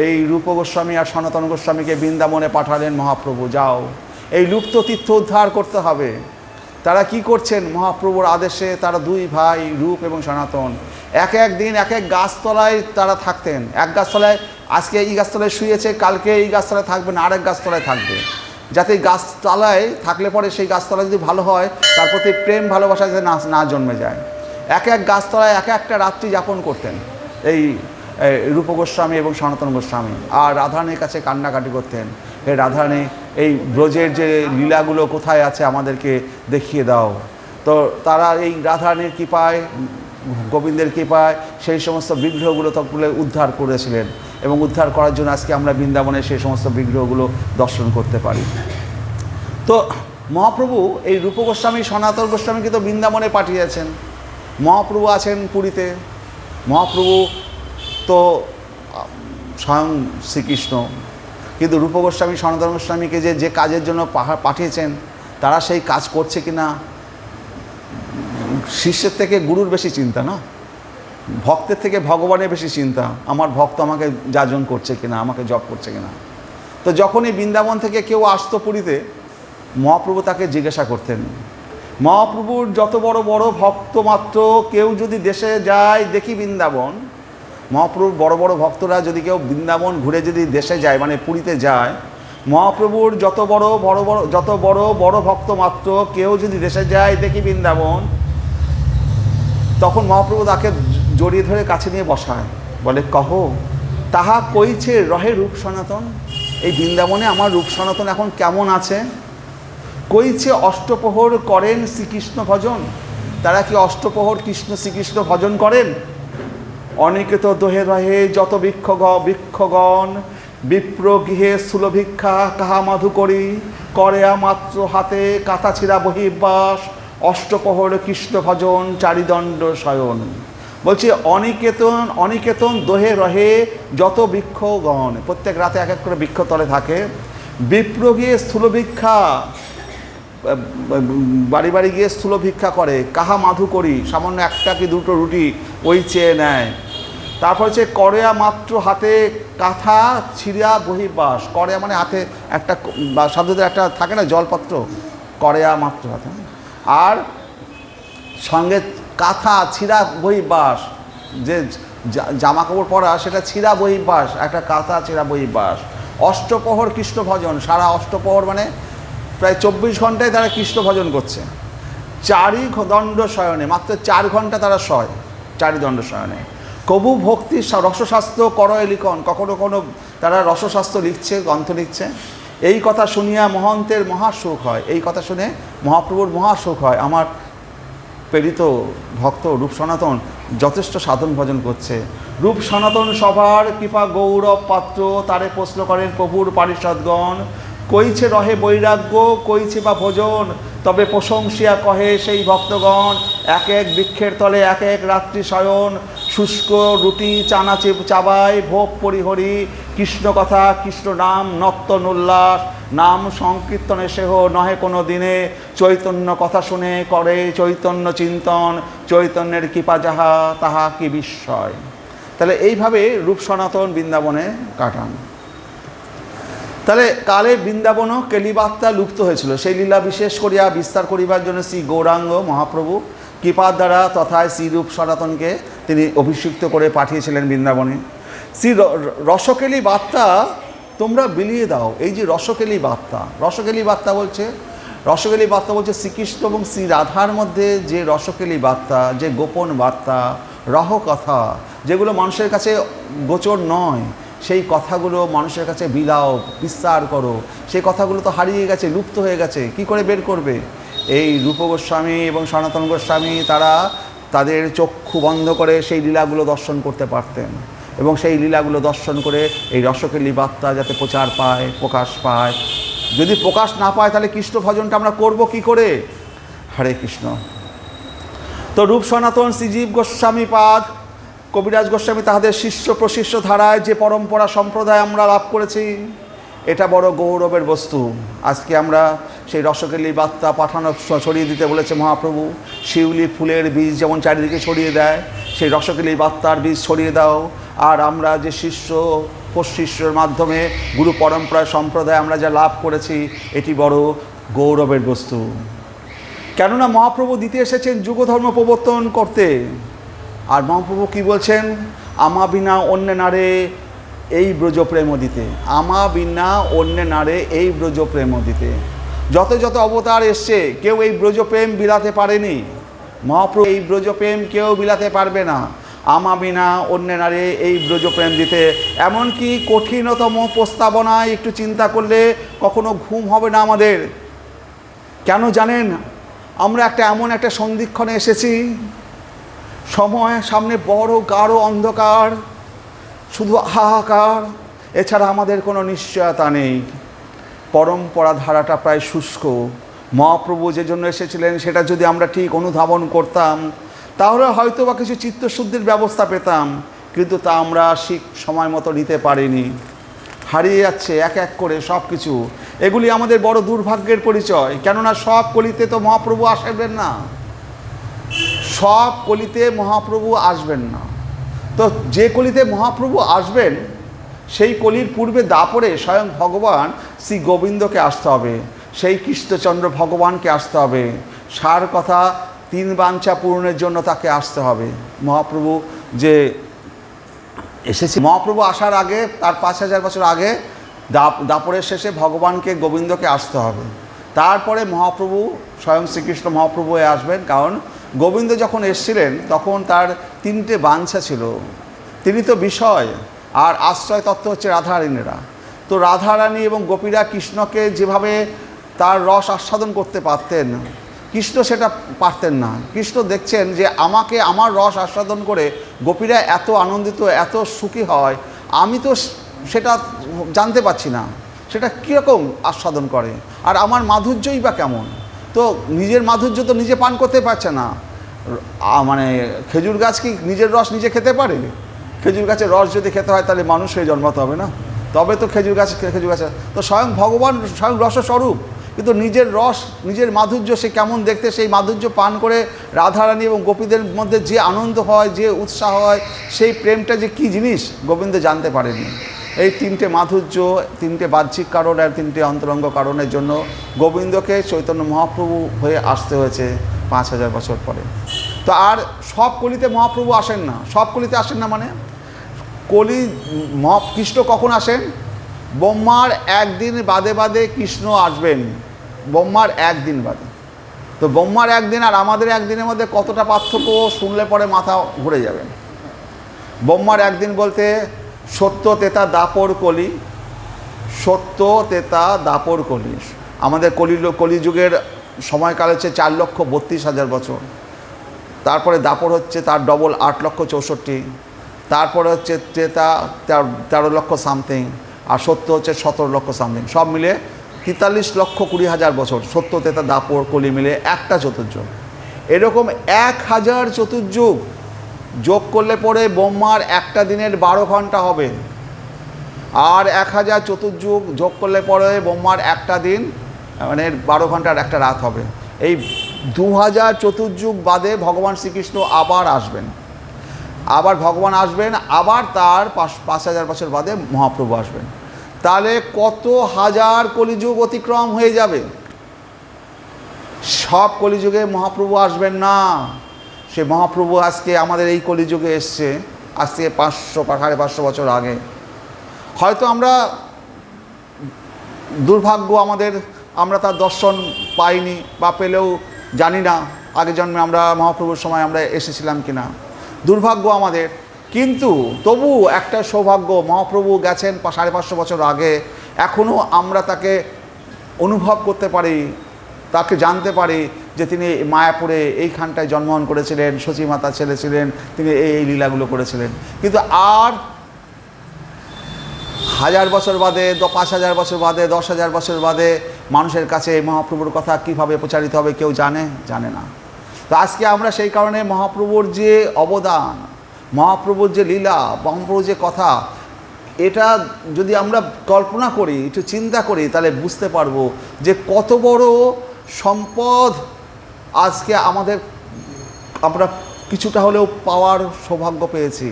এই রূপ গোস্বামী আর সনাতন গোস্বামীকে বৃন্দাবনে পাঠালেন মহাপ্রভু, যাও এই লুপ্ত তীর্থ উদ্ধার করতে হবে। তারা কি করছেন, মহাপ্রভুর আদেশে তারা দুই ভাই রূপ এবং সনাতন এক এক দিন এক এক গাছতলায় তারা থাকতেন। এক গাছতলায়, আজকে এই গাছতলায় শুয়েছে, কালকে এই গাছতলায় থাকবে না, আরেক গাছতলায় থাকবে, যাতে গাছতলায় থাকলে পরে সেই গাছতলা যদি ভালো হয় তার প্রতি প্রেম ভালোবাসা যাতে না জন্মে যায়। এক এক গাছতলায় এক একটা রাত্রি যাপন করতেন এই রূপ গোস্বামী এবং সনাতন গোস্বামী। আর রাধারানীর কাছে কান্নাকাটি করতেন, হে রাধারানী, এই ব্রজের যে লীলাগুলো কোথায় আছে আমাদেরকে দেখিয়ে দাও। তো তারা এই রাধারানীর কৃপায়, গোবিন্দের কৃপায় সেই সমস্ত বিগ্রহগুলো তখন উদ্ধার করেছিলেন, এবং উদ্ধার করার জন্য আজকে আমরা বৃন্দাবনে সেই সমস্ত বিগ্রহগুলো দর্শন করতে পারি। তো মহাপ্রভু এই রূপ গোস্বামী সনাতন গোস্বামীকে তো বৃন্দাবনে পাঠিয়েছেন। মহাপ্রভু আছেন পুরীতে, মহাপ্রভু তো স্বয়ং শ্রীকৃষ্ণ, কিন্তু রূপ গোস্বামী সনাতন গোস্বামীকে যে কাজের জন্য পাঠিয়েছেন তারা সেই কাজ করছে কিনা, শিষ্যের থেকে গুরুর বেশি চিন্তা না, ভক্তের থেকে ভগবানের বেশি চিন্তা, আমার ভক্ত আমাকে যাজন করছে কিনা, আমাকে জপ করছে কিনা। তো যখনই বৃন্দাবন থেকে কেউ আসতো পুরীতে, মহাপ্রভু তাকে জিজ্ঞাসা করতেন। মহাপ্রভুর যত বড় বড় ভক্ত মাত্র কেউ যদি দেশে যায়, দেখি বৃন্দাবন, মহাপ্রভুর বড় বড় ভক্তরা যদি কেউ বৃন্দাবন ঘুরে যদি দেশে যায়, মানে পুরীতে যায়, মহাপ্রভুর যত বড় ভক্ত মাত্র কেউ যদি দেশে যায়, দেখি বৃন্দাবন, তখন মহাপ্রভু তাকে জড়িয়ে ধরে কাছে নিয়ে বসায়, বলে কহো তাহা কইছে রহে রূপ সনাতন, এই বৃন্দাবনে আমার রূপ সনাতন এখন কেমন আছে। কইছে অষ্টপ্রহর করেন শ্রীকৃষ্ণ ভজন, তারা কি অষ্টপ্রহর কৃষ্ণ শ্রীকৃষ্ণ ভজন করেন। অনিকেত দোহে রহে যত বৃক্ষগণ, বিপ্র গৃহে স্থূল ভিক্ষা কাহা মাধু করি, করে মাত্র হাতে কাঁথা ছিঁড়া বহির্বাস, অষ্টপ্রহর কৃষ্ণ ভজন চারিদণ্ড শয়ন। বলছি অনিকেতন দোহে রহে যত বৃক্ষগণ, প্রত্যেক রাতে এক এক করে বৃক্ষতলে থাকে। বিপ্র গিয়ে স্থূল ভিক্ষা, বাড়ি বাড়ি গিয়ে স্থূল ভিক্ষা করে, কাহা মাধু করি, সামান্য একটা কি দুটো রুটি ওই চেয়ে নেয়। তারপর হচ্ছে করেয়া মাত্র হাতে কাঁথা ছিঁড়া বহির্বাস, করেয়া মানে হাতে একটা সাধুদের একটা থাকে না জলপত্র, করেয়া মাত্র হাতে, আর সঙ্গে কাঁথা ছিঁড়া বহির্বাস, যে জামা কাপড় পরা সেটা ছিঁড়া বহির্বাস, একটা কাঁথা ছিঁড়া বহির্বাস। অষ্টপ্রহর কৃষ্ণ ভজন, সারা অষ্টপ্রহর মানে প্রায় 24 ঘন্টায় তারা কৃষ্ণ ভজন করছে। চারি দণ্ড শয়নে, মাত্র 4 ঘন্টা তারা শয়, চারি দণ্ড শয়নে। কবু ভক্তি রসশাস্ত্র করয় লিখন, কখনো কখনো তারা রসশাস্ত্র লিখছে, গ্রন্থ লিখছে। এই কথা শুনিয়া মহন্তের মহাসুখ হয়, এই কথা শুনে মহাপ্রভুর মহাসুখ হয়। আমার প্রেরিত ভক্ত রূপ সনাতন যথেষ্ট সাধন ভজন করছে। রূপ সনাতন সভার কৃপা গৌরব পাত্র, তারে প্রশ্ন করেন প্রভুর পারিষদগণ, কইছে রহে বৈরাগ্য, কইছে বা ভোজন, তবে প্রশংসিয়া কহে সেই ভক্তগণ, এক এক বৃক্ষের তলে এক এক রাত্রি শয়ন, শুষ্ক রুটি চানা চাবায় ভোগ পরিহরি, কৃষ্ণ কথা কৃষ্ণ নাম নর্তনোল্লাস, নাম সংকীর্তনে সেহ নহে কোনো দিনে, চৈতন্য কথা শুনে করে চৈতন্য চিন্তন, চৈতন্যের কৃপা যাহা তাহা কি বিস্ময়। তাহলে এইভাবে রূপ সনাতন বৃন্দাবনে কাটান। তাহলে কালে বৃন্দাবনও কেলিবার্তা লুপ্ত হয়েছিল, সেই লীলা বিশেষ করিয়া বিস্তার করিবার জন্য শ্রী গৌরাঙ্গ মহাপ্রভু কৃপার দ্বারা তথায় শ্রীরূপ সনাতনকে তিনি অভিষিক্ত করে পাঠিয়েছিলেন বৃন্দাবনে। শ্রী রসকেলি বার্তা তোমরা বিলিয়ে দাও। এই যে রসকেলি বার্তা, রসকেলি বার্তা বলছে, রসকেলি বার্তা বলছে শ্রীকৃষ্ণ এবং শ্রী রাধার মধ্যে যে রসকেলি বার্তা, যে গোপন বার্তা, রহকথা, যেগুলো মানুষের কাছে গোচর নয়, সেই কথাগুলো মানুষের কাছে বিলাও, বিস্তার করো। সেই কথাগুলো তো হারিয়ে গেছে, লুপ্ত হয়ে গেছে, কি করে বের করবে? এই রূপ গোস্বামী এবং সনাতন গোস্বামী তারা তাদের চক্ষু বন্ধ করে সেই লীলাগুলো দর্শন করতে পারতেন, এবং সেই লীলাগুলো দর্শন করে এই রসকেলি বার্তা যাতে প্রচার পায়, প্রকাশ পায়। যদি প্রকাশ না পায় তাহলে কৃষ্ণ ভজনটা আমরা করব কি করে? হরে কৃষ্ণ। তো রূপ সনাতন শ্রীজীব গোস্বামী পাদ, কবিরাজ গোস্বামী তাহাদের শিষ্য প্রশিষ্য ধারায় যে পরম্পরা সম্প্রদায় আমরা লাভ করেছি, এটা বড় গৌরবের বস্তু। আজকে আমরা সেই রসকেলি বার্তা পাঠানো, ছড়িয়ে দিতে বলেছে মহাপ্রভু। শিউলি ফুলের বীজ যেমন চারিদিকে ছড়িয়ে দেয়, সেই রসকেলি বার্তার বীজ ছড়িয়ে দাও। আর আমরা যে শিষ্য প্রশিষ্যের মাধ্যমে গুরু পরম্পরা সম্প্রদায় আমরা যা লাভ করেছি, এটি বড় গৌরবের বস্তু। কেননা মহাপ্রভু দিতে এসেছেন যুগধর্ম প্রবর্তন করতে। আর মহাপ্রভু কি বলছেন? আমা বিনা অন্য নারে এই ব্রজ প্রেম দিতে, আমা বিনা অন্য নারে এই ব্রজ প্রেম দিতে। যত যত অবতার এসছে, কেউ এই ব্রজপ্রেম বিলাতে পারেনি। মহাপ্রভু এই ব্রজপ্রেম কেউ বিলাতে পারবে না। আমা বিনা অন্য নারে এই ব্রজপ্রেম দিতে। এমনকি কঠিনতম প্রস্তাবনায় একটু চিন্তা করলে কখনো ঘুম হবে না আমাদের। কেন জানেন? আমরা এমন একটা সন্ধিক্ষণে এসেছি, সময় সামনে বড় গাঢ় অন্ধকার, শুধু হাহাকার, এছাড়া আমাদের কোনো নিশ্চয়তা নেই। পরম্পরা ধারাটা প্রায় শুষ্ক। মহাপ্রভু যে জন্য এসেছিলেন সেটা যদি আমরা ঠিক অনুধাবন করতাম, তাহলে হয়তো বা কিছু চিত্তশুদ্ধির ব্যবস্থা পেতাম, কিন্তু তা আমরা সময় মতো নিতে পারিনি। হারিয়ে যাচ্ছে এক এক করে সব কিছু। এগুলি আমাদের বড় দুর্ভাগ্যের পরিচয়। কেননা সব কলিতে তো মহাপ্রভু আসবেন না, সব কলিতে মহাপ্রভু আসবেন না। তো যে কলিতে মহাপ্রভু আসবেন, সেই কলির পূর্বে দাপরে স্বয়ং ভগবান শ্রী গোবিন্দকে আসতে হবে, সেই কৃষ্ণচন্দ্র ভগবানকে আসতে হবে। সার কথা, 3 বাঞ্ছা পূরণের জন্য তাকে আসতে হবে। মহাপ্রভু যে এসেছে, মহাপ্রভু আসার আগে, তার 5000 বছর আগে দাপরের শেষে ভগবানকে গোবিন্দকে আসতে হবে। তারপরে মহাপ্রভু স্বয়ং শ্রীকৃষ্ণ মহাপ্রভু আসবেন। কারণ গোবিন্দ যখন এসেছিলেন তখন তার 3টে বাঞ্ছা ছিল। তিনি তো বিষয়, আর আশ্রয় তত্ত্ব হচ্ছে রাধারানীরা। তো রাধারানী এবং গোপীরা কৃষ্ণকে যেভাবে তার রস আস্বাদন করতে পারতেন, কৃষ্ণ সেটা পারতেন না। কৃষ্ণ দেখছেন যে আমাকে আমার রস আস্বাদন করে গোপীরা এত আনন্দিত, এত সুখী হয়, আমি তো সেটা জানতে পারছি না, সেটা কীরকম আস্বাদন করে, আর আমার মাধুর্যই বা কেমন। তো নিজের মাধুর্য তো নিজে পান করতে পারছে না। মানে খেজুর গাছ কি নিজের রস নিজে খেতে পারে? খেজুর গাছের রস যদি খেতে হয় তাহলে মানুষ হয়ে জন্মাতে হবে না, তবে তো খেজুর গাছে তো স্বয়ং ভগবান স্বয়ং রসস্বরূপ, কিন্তু নিজের রস, নিজের মাধুর্য সে কেমন দেখতে, সেই মাধুর্য পান করে রাধারানী এবং গোপীদের মধ্যে যে আনন্দ হয়, যে উৎসাহ হয়, সেই প্রেমটা যে কী জিনিস গোবিন্দ জানতে পারেনি। এই 3টে মাধুর্য, 3টে বাহ্যিক কারণ আর 3টে অন্তরঙ্গ কারণের জন্য গোবিন্দকে চৈতন্য মহাপ্রভু হয়ে আসতে হয়েছে 5000 বছর পরে। তো আর সব কলিতে মহাপ্রভু আসেন না, সব কলিতে আসেন না মানে কলি কৃষ্ণ কখন আসেন? ব্রহ্মার একদিন বাদে বাদে কৃষ্ণ আসবেন, ব্রহ্মার একদিন বাদে। তো ব্রহ্মার একদিন আর আমাদের একদিনের মধ্যে কতটা পার্থক্য শুনলে পরে মাথা ঘুরে যাবে। ব্রহ্মার একদিন বলতে সত্য তেতা দাপর কলি, সত্য তেতা দাপর কলি। আমাদের কলিযুগের সময়কাল হচ্ছে 4,32,000 বছর। তারপরে দাপর হচ্ছে তার ডবল 8,64,000। তারপরে হচ্ছে তেতা 13 লক্ষ সামথিং, আর সত্য হচ্ছে 17 লক্ষ সামথিং, সব মিলে 43,20,000 বছর। সত্য তেতা দাপর কলি মিলে একটা চতুর্যুগ। এরকম 1000 চতুর্যুগ যোগ করলে পরে ব্রহ্মার একটা দিনের 12 ঘন্টা হবে, আর 1000 চতুর্যুগ যোগ করলে পরে ব্রহ্মার একটা দিন মানে 12 ঘন্টার একটা রাত হবে। এই 2000 চতুর্যুগ বাদে ভগবান শ্রীকৃষ্ণ আবার আসবেন, আবার ভগবান আসবেন, আবার তার 5000 বছর বাদে মহাপ্রভু আসবেন। তাহলে কত হাজার কলিযুগ অতিক্রম হয়ে যাবে। সব কলিযুগে মহাপ্রভু আসবেন না। সে মহাপ্রভু আজকে আমাদের এই কলিযুগে এসছে আজকে 500-550 বছর আগে। হয়তো আমরা দুর্ভাগ্য আমাদের, আমরা তার দর্শন পাইনি বা পেলেও জানি না আগের জন্মে আমরা মহাপ্রভুর সময় আমরা এসেছিলাম কিনা, দুর্ভাগ্য আমাদের। কিন্তু তবু একটা সৌভাগ্য, মহাপ্রভু গেছেন 550 বছর আগে, এখনও আমরা তাকে অনুভব করতে পারি, তাকে জানতে পারি যে তিনি মায়াপুরে এইখানটায় জন্মগ্রহণ করেছিলেন, সচিমাতা ছেলে ছিলেন, তিনি এই লীলাগুলো করেছিলেন। কিন্তু আর 1000 বছর বাদে, 5000 বছর বাদে, 10,000 বছর বাদে মানুষের কাছে মহাপ্রভুর কথা কীভাবে প্রচারিত হবে কেউ জানে না। তো আজকে আমরা সেই কারণে মহাপ্রভুর যে অবদান, মহাপ্রভুর যে লীলা, মহাপ্রভুর যে কথা, এটা যদি আমরা কল্পনা করি, একটু চিন্তা করি, তাহলে বুঝতে পারবো যে কত বড় সম্পদ আজকে আমরা কিছুটা হলেও পাওয়ার সৌভাগ্য পেয়েছি।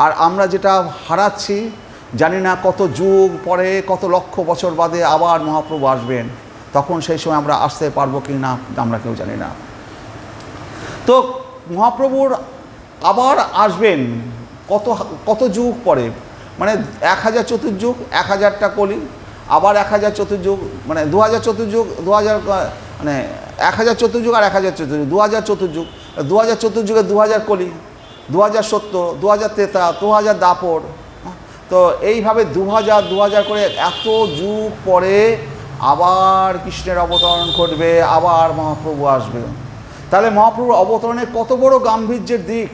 আর আমরা যেটা হারাচ্ছি, জানি না কত যুগ পরে, কত লক্ষ বছর বাদে আবার মহাপ্রভু আসবেন, তখন সেই সময় আমরা আসতে পারবো কি না আমরা কেউ জানি না। তো মহাপ্রভুর আবার আসবেন কত যুগ পরে, মানে 1000 চতুর্যুগ, 1000টা কলি, আবার 1000 চতুর্যুগ, মানে 2000 চতুর্যুগ, 2000 মানে 1000 চতুর্যুগ আর 1000 চতুর্যুগ, 2000 চতুর্যুগ, 2000 চতুর্যুগে 2000 কলি, 2000 সত্য, 2000 তেতা, 2000 দাপর। তো এইভাবে 2000 করে এত যুগ পরে আবার কৃষ্ণের অবতরণ ঘটবে, আবার মহাপ্রভু আসবে। তাহলে মহাপ্রভুর অবতরণের কত বড় গাম্ভীর্যের দিক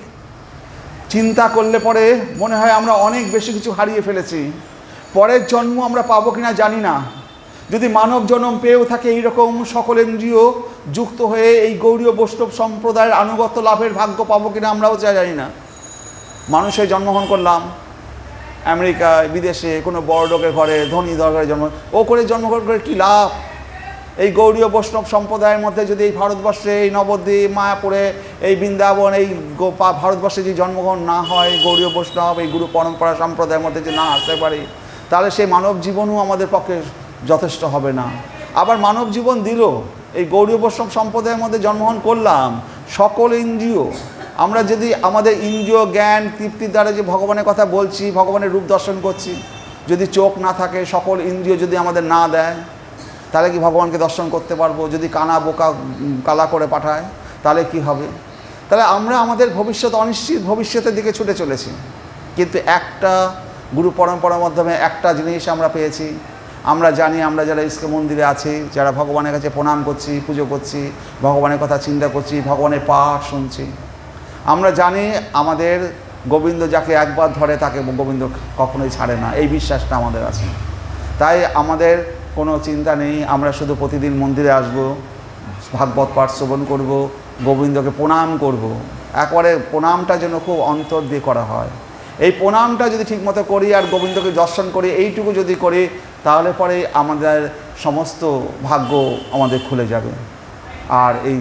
চিন্তা করলে পরে মনে হয় আমরা অনেক বেশি কিছু হারিয়ে ফেলেছি। পরের জন্ম আমরা পাবো কিনা জানি না। যদি মানব জন্ম পেয়েও থাকে এইরকম সকল ইন্দ্রিয় যুক্ত হয়ে এই গৌড়ীয় বৈষ্ণব সম্প্রদায়ের আনুগত্য লাভের ভাগ্য পাবো কিনা আমরাও জানি না। মানুষের জন্মগ্রহণ করলাম আমেরিকায়, বিদেশে, কোনো বড় লোকের ঘরে, ধনী দরকারে জন্মগ্রহণ করে কী লাভ? এই গৌড়ীয় বৈষ্ণব সম্প্রদায়ের মধ্যে যদি এই ভারতবর্ষে, এই নবদ্বীপ, মায়াপুরে, এই বৃন্দাবন, এই ভারতবর্ষে যদি জন্মগ্রহণ না হয়, গৌড়ীয় বৈষ্ণব এই গুরু পরম্পরা সম্প্রদায়ের মধ্যে যদি না আসতে পারি, তাহলে সেই মানব জীবনও আমাদের পক্ষে যথেষ্ট হবে না। আবার মানব জীবন দিল, এই গৌড়ীয় বৈষ্ণব সম্প্রদায়ের মধ্যে জন্মগ্রহণ করলাম, সকল ইন্দ্রিয়, আমরা যদি আমাদের ইন্দ্রিয় জ্ঞান তৃপ্তির দ্বারা যে ভগবানের কথা বলছি, ভগবানের রূপ দর্শন করছি, যদি চোখ না থাকে, সকল ইন্দ্রিয় যদি আমাদের না দেয়, তাহলে কি ভগবানকে দর্শন করতে পারবো? যদি কানা বোকা কালা করে পাঠায় তাহলে কি হবে? তাহলে আমরা আমাদের অনিশ্চিত ভবিষ্যতের দিকে ছুটে চলেছি। কিন্তু একটা গুরু পরম্পরার মাধ্যমে একটা জিনিস আমরা পেয়েছি, আমরা জানি, আমরা যারা ইস্কন মন্দিরে আছি, যারা ভগবানের কাছে প্রণাম করছি, পুজো করছি, ভগবানের কথা চিন্তা করছি, ভগবানের পাঠ শুনছি, আমরা জানি আমাদের গোবিন্দ যাকে একবার ধরে তাকে গোবিন্দ কখনোই ছাড়ে না, এই বিশ্বাসটা আমাদের আছে। তাই আমাদের কোনো চিন্তা নেই, আমরা শুধু প্রতিদিন মন্দিরে আসব, ভাগবত পাঠ শ্রবণ করব, গোবিন্দকে প্রণাম করব। একবারে প্রণামটা যেন খুব অন্তর দিয়ে করা হয়। এই প্রণামটা যদি ঠিকমতো করি আর গোবিন্দকে দর্শন করি, এইটুকু যদি করি, তাহলে পরে আমাদের সমস্ত ভাগ্য আমাদের খুলে যাবে। আর এই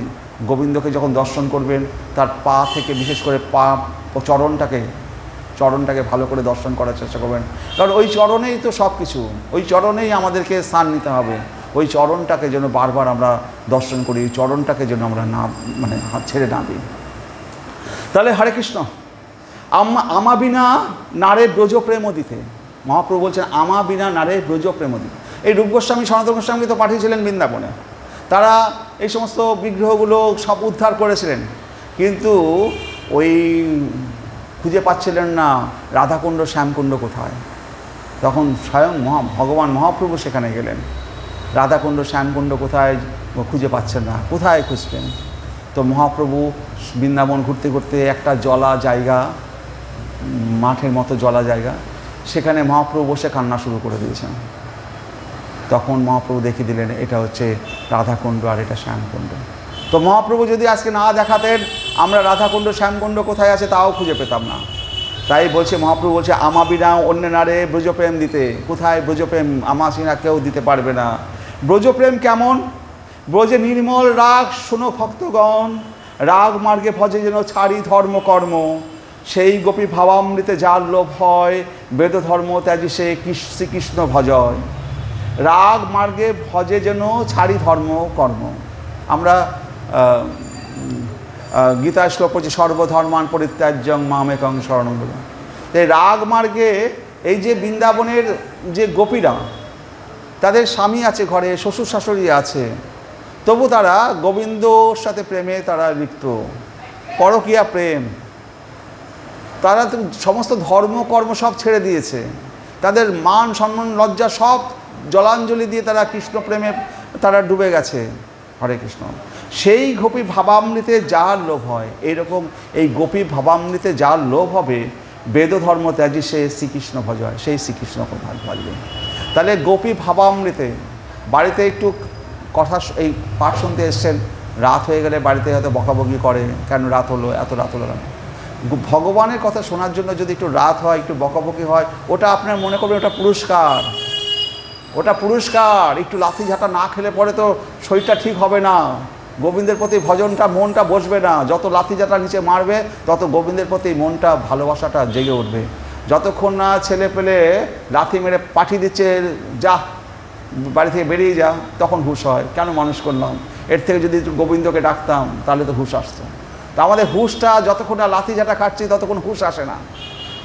গোবিন্দকে যখন দর্শন করবেন, তার পা থেকে, বিশেষ করে পা চরণটাকে ভালো করে দর্শন করার চেষ্টা করবেন, কারণ ওই চরণেই তো সব কিছু, ওই চরণেই আমাদেরকে স্থান নিতে হবে। ওই চরণটাকে যেন বারবার আমরা দর্শন করি, চরণটাকে যেন আমরা না হাত ছেড়ে না দিই। তাহলে হরে কৃষ্ণ, আমা বিনা নারে ব্রজ প্রেম দিতে, মহাপ্রভু বলছেন আমা বিনা নারে ব্রজ প্রেম দিতে। এই রূপ গোস্বামী সনাতন গোস্বামীকে তো পাঠিয়েছিলেন বৃন্দাবনে, তারা এই সমস্ত বিগ্রহগুলো সব উদ্ধার করেছিলেন, কিন্তু ওই খুঁজে পাচ্ছিলেন না রাধাকুণ্ড শ্যামকুণ্ড কোথায়। তখন স্বয়ং ভগবান মহাপ্রভু সেখানে গেলেন, রাধাকুণ্ড শ্যামকুণ্ড কোথায় খুঁজে পাচ্ছেন না, কোথায় খুঁজবেন। তো মহাপ্রভু বৃন্দাবন ঘুরতে ঘুরতে একটা জলা জায়গা, মাঠের মতো জলা জায়গা, সেখানে মহাপ্রভু বসে কান্না শুরু করে দিয়েছেন। তখন মহাপ্রভু দেখিয়ে দিলেন এটা হচ্ছে রাধাকুণ্ড আর এটা শ্যামকুণ্ড। তো মহাপ্রভু যদি আজকে না দেখাতেন, আমরা রাধাকুণ্ড শ্যামকুণ্ড কোথায় আছে তাও খুঁজে পেতাম না। তাই বলছে মহাপ্রভু বলছে আমা বিনা অন্য নারে ব্রজপ্রেম দিতে। কোথায় ব্রজপ্রেম? আমা সিনা কেউ দিতে পারবে না। ব্রজপ্রেম কেমন? ব্রজে নির্মল রাগ শোনো ভক্তগণ, রাগ মার্গে ভজে যেন ছাড়ি ধর্ম কর্ম, সেই গোপী ভাবামৃতে যার লোভ হয়, বেদ ধর্ম ত্যাজি সে শ্রীকৃষ্ণ ভজয়। রাগ মার্গে ভজে যেন ছাড়ি ধর্ম কর্ম। আমরা গীতা শ্লোক পড়ছি সর্বধর্মান পরিত্যাজ্যং মামেকং শরণং ব্রজ। এই রাগ মার্গে এই যে বৃন্দাবনের যে গোপীরা, তাদের স্বামী আছে ঘরে, শ্বশুর শাশুড়ি আছে, তবু তারা গোবিন্দর সাথে প্রেমে তারা লিপ্ত, পরকীয়া প্রেম। তারা তো সমস্ত ধর্মকর্ম সব ছেড়ে দিয়েছে, তাদের মান সম্মান লজ্জা সব জলাঞ্জলি দিয়ে তারা কৃষ্ণ প্রেমে তারা ডুবে গেছে। হরে কৃষ্ণ। সেই গোপী ভাবামৃতে যার লোভ হয়, এইরকম এই গোপী ভাবামৃতে যার লোভ হবে, বেদ ধর্ম ত্যাজি সে শ্রীকৃষ্ণ ভজয়, সেই শ্রীকৃষ্ণকে ভাজবে। তাহলে গোপী ভাবামৃতে বাড়িতে একটু কথা, এই পাঠ শুনতে এসছেন, রাত হয়ে গেলে বাড়িতে হয়তো বকাবকি করে, কেন রাত হলো, এত রাত হলো না। ভগবানের কথা শোনার জন্য যদি একটু রাত হয়, একটু বকাবকি হয়, ওটা আপনার মনে করবেন ওটা পুরস্কার, ওটা পুরস্কার। একটু লাথি ঝাঁটা না খেলে পরে তো শরীরটা ঠিক হবে না, গোবিন্দের প্রতি ভজনটা মনটা বসবে না। যত লাথি ঝাঁটা নিচে মারবে, তত গোবিন্দের প্রতি মনটা ভালোবাসাটা জেগে উঠবে। যতক্ষণ না ছেলে পেলে লাথি মেরে পাঠিয়ে দিচ্ছে, যা বাড়ি থেকে বেরিয়ে যা, তখন হুঁশ হয়, কেন মানুষ করলাম, এর থেকে যদি গোবিন্দকে ডাকতাম তাহলে তো হুঁশ আসতো। তো আমাদের হুঁশটা যতক্ষণ না লাথি ঝাঁটা খাচ্ছি ততক্ষণ হুঁশ আসে না।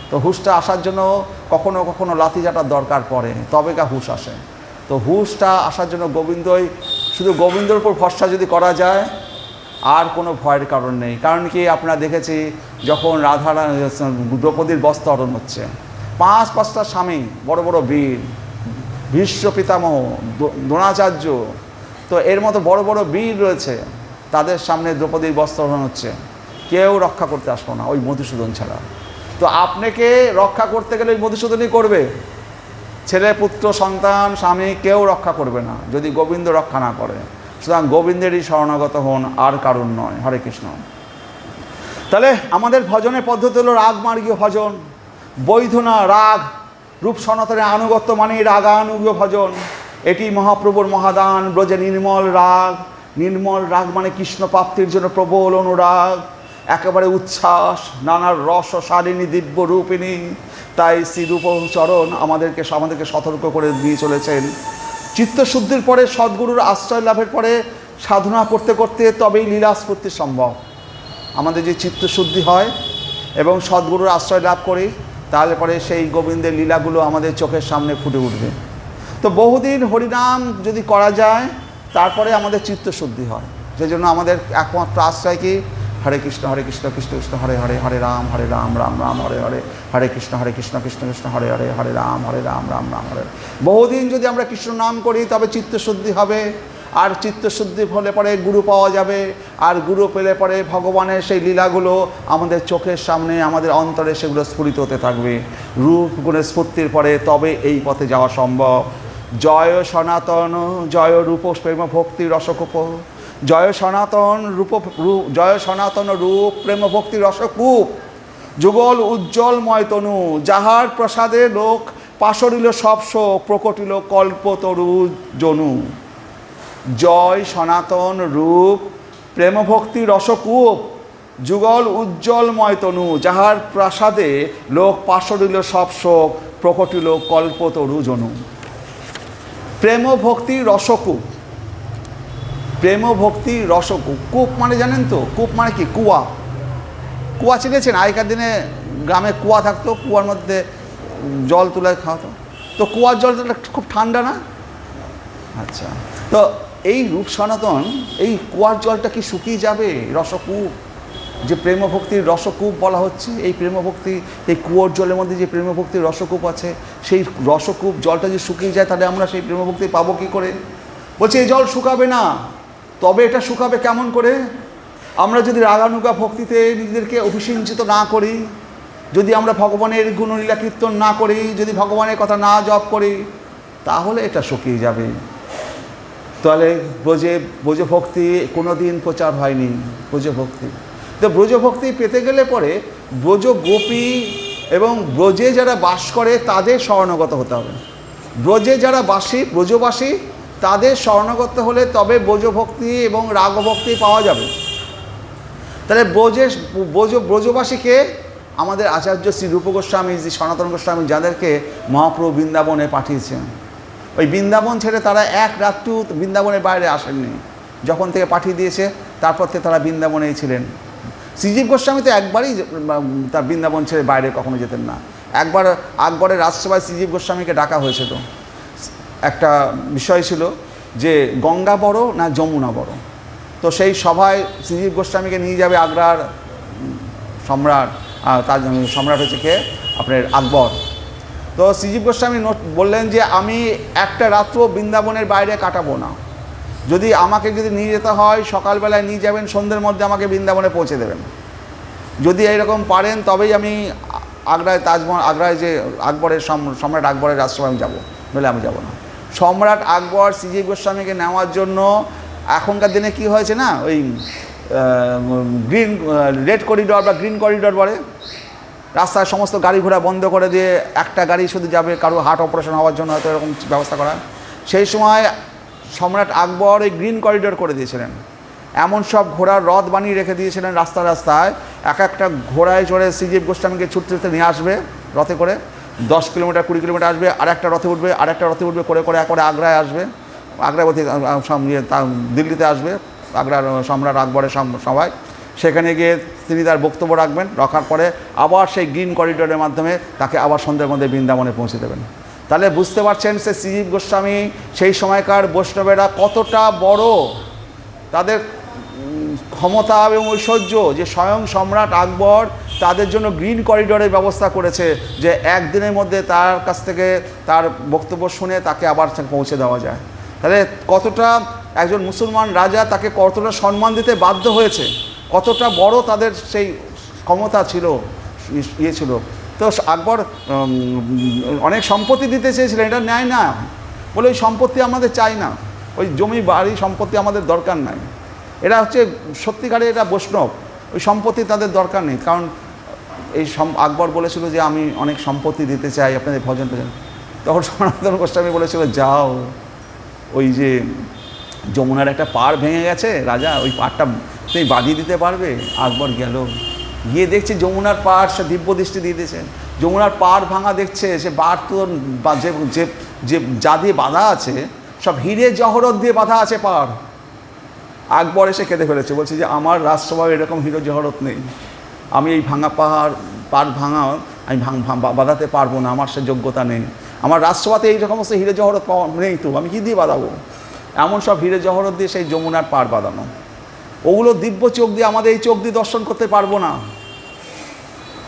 তো হুঁশটা আসার জন্য কখনো কখনো লাথি ঝাঁটার দরকার পড়ে, তবে কা হুঁশ আসে। তো হুঁশটা আসার জন্য গোবিন্দই, শুধু গোবিন্দর উপর ভরসা যদি করা যায়, আর কোনো ভয়ের কারণ নেই। কারণ কি, আপনারা দেখেছি যখন দ্রৌপদীর বস্ত্রহরণ হচ্ছে, পাঁচটা স্বামী, বড় বড় বীর, ভীষ্ম পিতামহ, দ্রোণাচার্য, তো এর মতো বড় বড় বীর রয়েছে, তাদের সামনে দ্রৌপদীর বস্ত্রহরণ হচ্ছে, কেউ রক্ষা করতে আসলো না ওই মধুসূদন ছাড়া। তো আপনাকে রক্ষা করতে গেলে ওই মধুসূদনই করবে, ছেলে পুত্র সন্তান স্বামী কেউ রক্ষা করবে না যদি গোবিন্দ রক্ষা না করে। সুতরাং গোবিন্দেরই শরণাগত হন, আর কারণ নয়। হরে কৃষ্ণ। তাহলে আমাদের ভজনের পদ্ধতি হলো রাগমার্গীয় ভজন, বৈধ না রাগ। রূপ সনাতনের আনুগত্য মানেই রাগানুগীয় ভজন। এটি মহাপ্রভুর মহাদান। ব্রজে নির্মল রাগ, নির্মল রাগ মানে কৃষ্ণ প্রাপ্তির জন্য প্রবল অনুরাগ, একেবারে উচ্ছ্বাস, নানার রস শালিনী দিব্য রূপিণী। তাই শ্রীরূপচরণ আমাদেরকে সতর্ক করে দিয়ে চলেছেন, চিত্তশুদ্ধির পরে, সদ্গুরুর আশ্রয় লাভের পরে সাধনা করতে করতে তবেই লীলাস্ফূর্তি সম্ভব। আমাদের যে চিত্তশুদ্ধি হয় এবং সদ্গুরুর আশ্রয় লাভ করি, তাহলে পরে সেই গোবিন্দের লীলাগুলো আমাদের চোখের সামনে ফুটে উঠবে। তো বহুদিন হরিনাম যদি করা যায়, তারপরে আমাদের চিত্তশুদ্ধি হয়। সেই জন্য আমাদের একমাত্র আশ্রয় কি? হরে কৃষ্ণ কৃষ্ণ কৃষ্ণ হরে হরে, হরে রাম রাম রাম হরে হরে, হরে কৃষ্ণ কৃষ্ণ কৃষ্ণ হরে হরে, হরে রাম রাম রাম হরে। বহুদিন যদি আমরা কৃষ্ণ নাম করি, তবে চিত্তশুদ্ধি হবে। আর চিত্তশুদ্ধি হলে পরে গুরু পাওয়া যাবে, আর গুরু পেলে পরে ভগবানের সেই লীলাগুলো আমাদের চোখের সামনে, আমাদের অন্তরে সেগুলো স্ফুরিত হতে থাকবে। রূপ গুণের স্ফূর্তির পরে তবে এই পথে যাওয়া সম্ভব। জয় সনাতন, জয় রূপ প্রেম ভক্তি রসকূপ, জয় সনাতন জয় সনাতন রূপ প্রেম ভক্তি রসকূপ, যুগল উজ্জ্বলময় তনু, যাহার প্রসাদে লোক পাশরিল সব শোক, প্রকটিল কল্পতরু জনু। জয় সনাতন রূপ প্রেম ভক্তি রসকূপ, যুগল উজ্জ্বলময় তনু, যাহার প্রসাদে লোক পাশরিল সব শোক, প্রকটিল কল্পতরু জনু। প্রেম ভক্তি রসকূপ, প্রেম ভক্তি রসকূপ। কূপ মানে জানেন তো? কূপ মানে কি? কুয়া। কুয়া চিনেছেন? আগেকার দিনে গ্রামে কুয়া থাকতো, কুয়ার মধ্যে জল তুলে খাওয়াতো। তো কুয়ার জলটা খুব ঠান্ডা না? আচ্ছা, তো এই রূপ সনাতন, এই কুয়ার জলটা কি শুকিয়ে যাবে? রসকূপ, যে প্রেমভক্তির রসকূপ বলা হচ্ছে, এই প্রেমভক্তি, এই কুয়োর জলের মধ্যে যে প্রেমভক্তির রসকূপ আছে, সেই রসকূপ জলটা যে শুকিয়ে যায়, তাহলে আমরা সেই প্রেমভক্তি পাবো কী করে? বলছে এই জল শুকাবে না। তবে এটা শুকাবে কেমন করে? আমরা যদি রাগানুগা ভক্তিতে নিজেদেরকে অভিসিঞ্চিত না করি, যদি আমরা ভগবানের গুণলীলা কীর্তন না করি, যদি ভগবানের কথা না জপ করি, তাহলে এটা শুকিয়ে যাবে। তাহলে ব্রজভক্তি কোনো দিন প্রচার হয়নি। ব্রজভক্তি, তো ব্রজভক্তি পেতে গেলে পরে ব্রজ গোপী এবং ব্রজে যারা বাস করে তাদের শরণাগত হতে হবে। ব্রজে যারা ব্রজবাসী তাদের শরণাগত হলে তবে ব্রজভক্তি এবং রাগভক্তি পাওয়া যাবে। তাহলে ব্রজবাসীকে আমাদের আচার্য শ্রী রূপ গোস্বামী, শ্রী সনাতন গোস্বামী যাদেরকে মহাপ্রভু বৃন্দাবনে পাঠিয়েছেন, ওই বৃন্দাবন ছেড়ে তারা এক রাত্রিও বৃন্দাবনের বাইরে আসেননি। যখন থেকে পাঠিয়ে দিয়েছে তারপর থেকে তারা বৃন্দাবনেই ছিলেন। শ্রীজীব গোস্বামী তো একবারই তার বৃন্দাবন ছেড়ে বাইরে কখনো যেতেন না। একবার আকবরের রাজসভায় শ্রীজীব গোস্বামীকে ডাকা হয়েছিল। একটা বিষয় ছিল যে গঙ্গা বড় না যমুনা বড়। তো সেই সভায় শ্রীজীব গোস্বামীকে নিয়ে যাবে আগ্রার সম্রাট, তার সম্রাট হচ্ছে কে? আপনার আকবর। তো শ্রীজীব গোস্বামী বললেন যে আমি একটা রাত্র বৃন্দাবনের বাইরে কাটাবো না। যদি নিয়ে যেতে হয় সকালবেলায় নিয়ে যাবেন, সন্ধ্যের মধ্যে আমাকে বৃন্দাবনে পৌঁছে দেবেন। যদি এইরকম পারেন তবেই আমি আগ্রায় আগ্রায় যে আকবরের সম্রাট আকবরের রাজসভায় আমি যাবো, নইলে আমি যাবো না। সম্রাট আকবর শ্রীজীব গোস্বামীকে নেওয়ার জন্য, এখনকার দিনে কি হয়েছে না, ওই রেড করিডর বা গ্রিন করিডর বলে, রাস্তায় সমস্ত গাড়ি ঘোড়া বন্ধ করে দিয়ে একটা গাড়ি শুধু যাবে, কারো হার্ট অপারেশন হওয়ার জন্য হয়তো এরকম ব্যবস্থা করা। সেই সময় সম্রাট আকবর এই গ্রিন করিডর করে দিয়েছিলেন। এমন সব ঘোড়ার রথ বানিয়ে রেখে দিয়েছিলেন রাস্তায় এক একটা ঘোড়ায় চড়ে শ্রীজীব গোস্বামীকে ছুটতে নিয়ে আসবে রথে করে। 10 কিলোমিটার 20 কিলোমিটার আসবে, আর একটা রথে উঠবে, আর একটা রথে উঠবে করে একবারে আগ্রায় আসবে। আগ্রায় দিল্লিতে আসবে আগ্রার সম্রাট আকবরের সভায়। সেখানে গিয়ে তিনি তার বক্তব্য রাখার পরে আবার সেই গ্রিন করিডোরের মাধ্যমে তাকে আবার সন্ধ্যের মধ্যে বৃন্দাবনে পৌঁছে দেবেন। তাহলে বুঝতে পারছেন সে শ্রীজীব গোস্বামী, সেই সময়কার বৈষ্ণবেরা কতটা বড়, তাদের ক্ষমতা এবং ঐশ্বর্য, যে স্বয়ং সম্রাট আকবর তাদের জন্য গ্রিন করিডোরের ব্যবস্থা করেছে, যে একদিনের মধ্যে তার কাছ থেকে তার বক্তব্য শুনে তাকে আবার পৌঁছে দেওয়া যায়। তাহলে কতটা একজন মুসলমান রাজা তাকে কতটা সম্মান দিতে বাধ্য হয়েছে, কতটা বড় তাদের সেই ক্ষমতা ছিল, ছিল। তো আকবর অনেক সম্পত্তি দিতে চেয়েছিলেন, এটা নেয় না, বলে ওই সম্পত্তি আমাদের চাই না, ওই জমি বাড়ি সম্পত্তি আমাদের দরকার নাই। এরা হচ্ছে সত্যিকারে এটা বৈষ্ণব, ওই সম্পত্তি তাদের দরকার নেই। কারণ এই আকবর বলেছিল যে আমি অনেক সম্পত্তি দিতে চাই আপনাদের ভজন। তখন সনাতন গোস্বামী বলেছিল যাও, ওই যে যমুনার একটা পাড় ভেঙে গেছে রাজা, ওই পাড়টা তুমি বাঁধিয়ে দিতে পারবে? আকবর গেল, গিয়ে দেখছে যমুনার পাড়, সে দিব্য দৃষ্টি দিয়ে দিয়েছে, যমুনার পাড় ভাঙা দেখছে, সে বাড় তো যে যা দিয়ে বাঁধা আছে সব হিরে জহরত দিয়ে বাঁধা আছে পাড়। আকবর এসে কেঁদে ফেলেছে, বলছে যে আমার রাজসভায় এরকম হিরো জহরত নেই, আমি এই ভাঙা পাড় ভাঙা আমি বাঁধাতে পারবো না, আমার সে যোগ্যতা নেই, আমার রাজসভাতে এই সমস্ত হিরে জহরত পাওয়া নেই, তো আমি কী দিয়ে বাঁধাবো? এমন সব হিরে জহরত দিয়ে সেই যমুনার পাড় বাঁধানো, ওগুলো দিব্য চোখ দিয়ে, আমাদের এই চোখ দিয়ে দর্শন করতে পারবো না।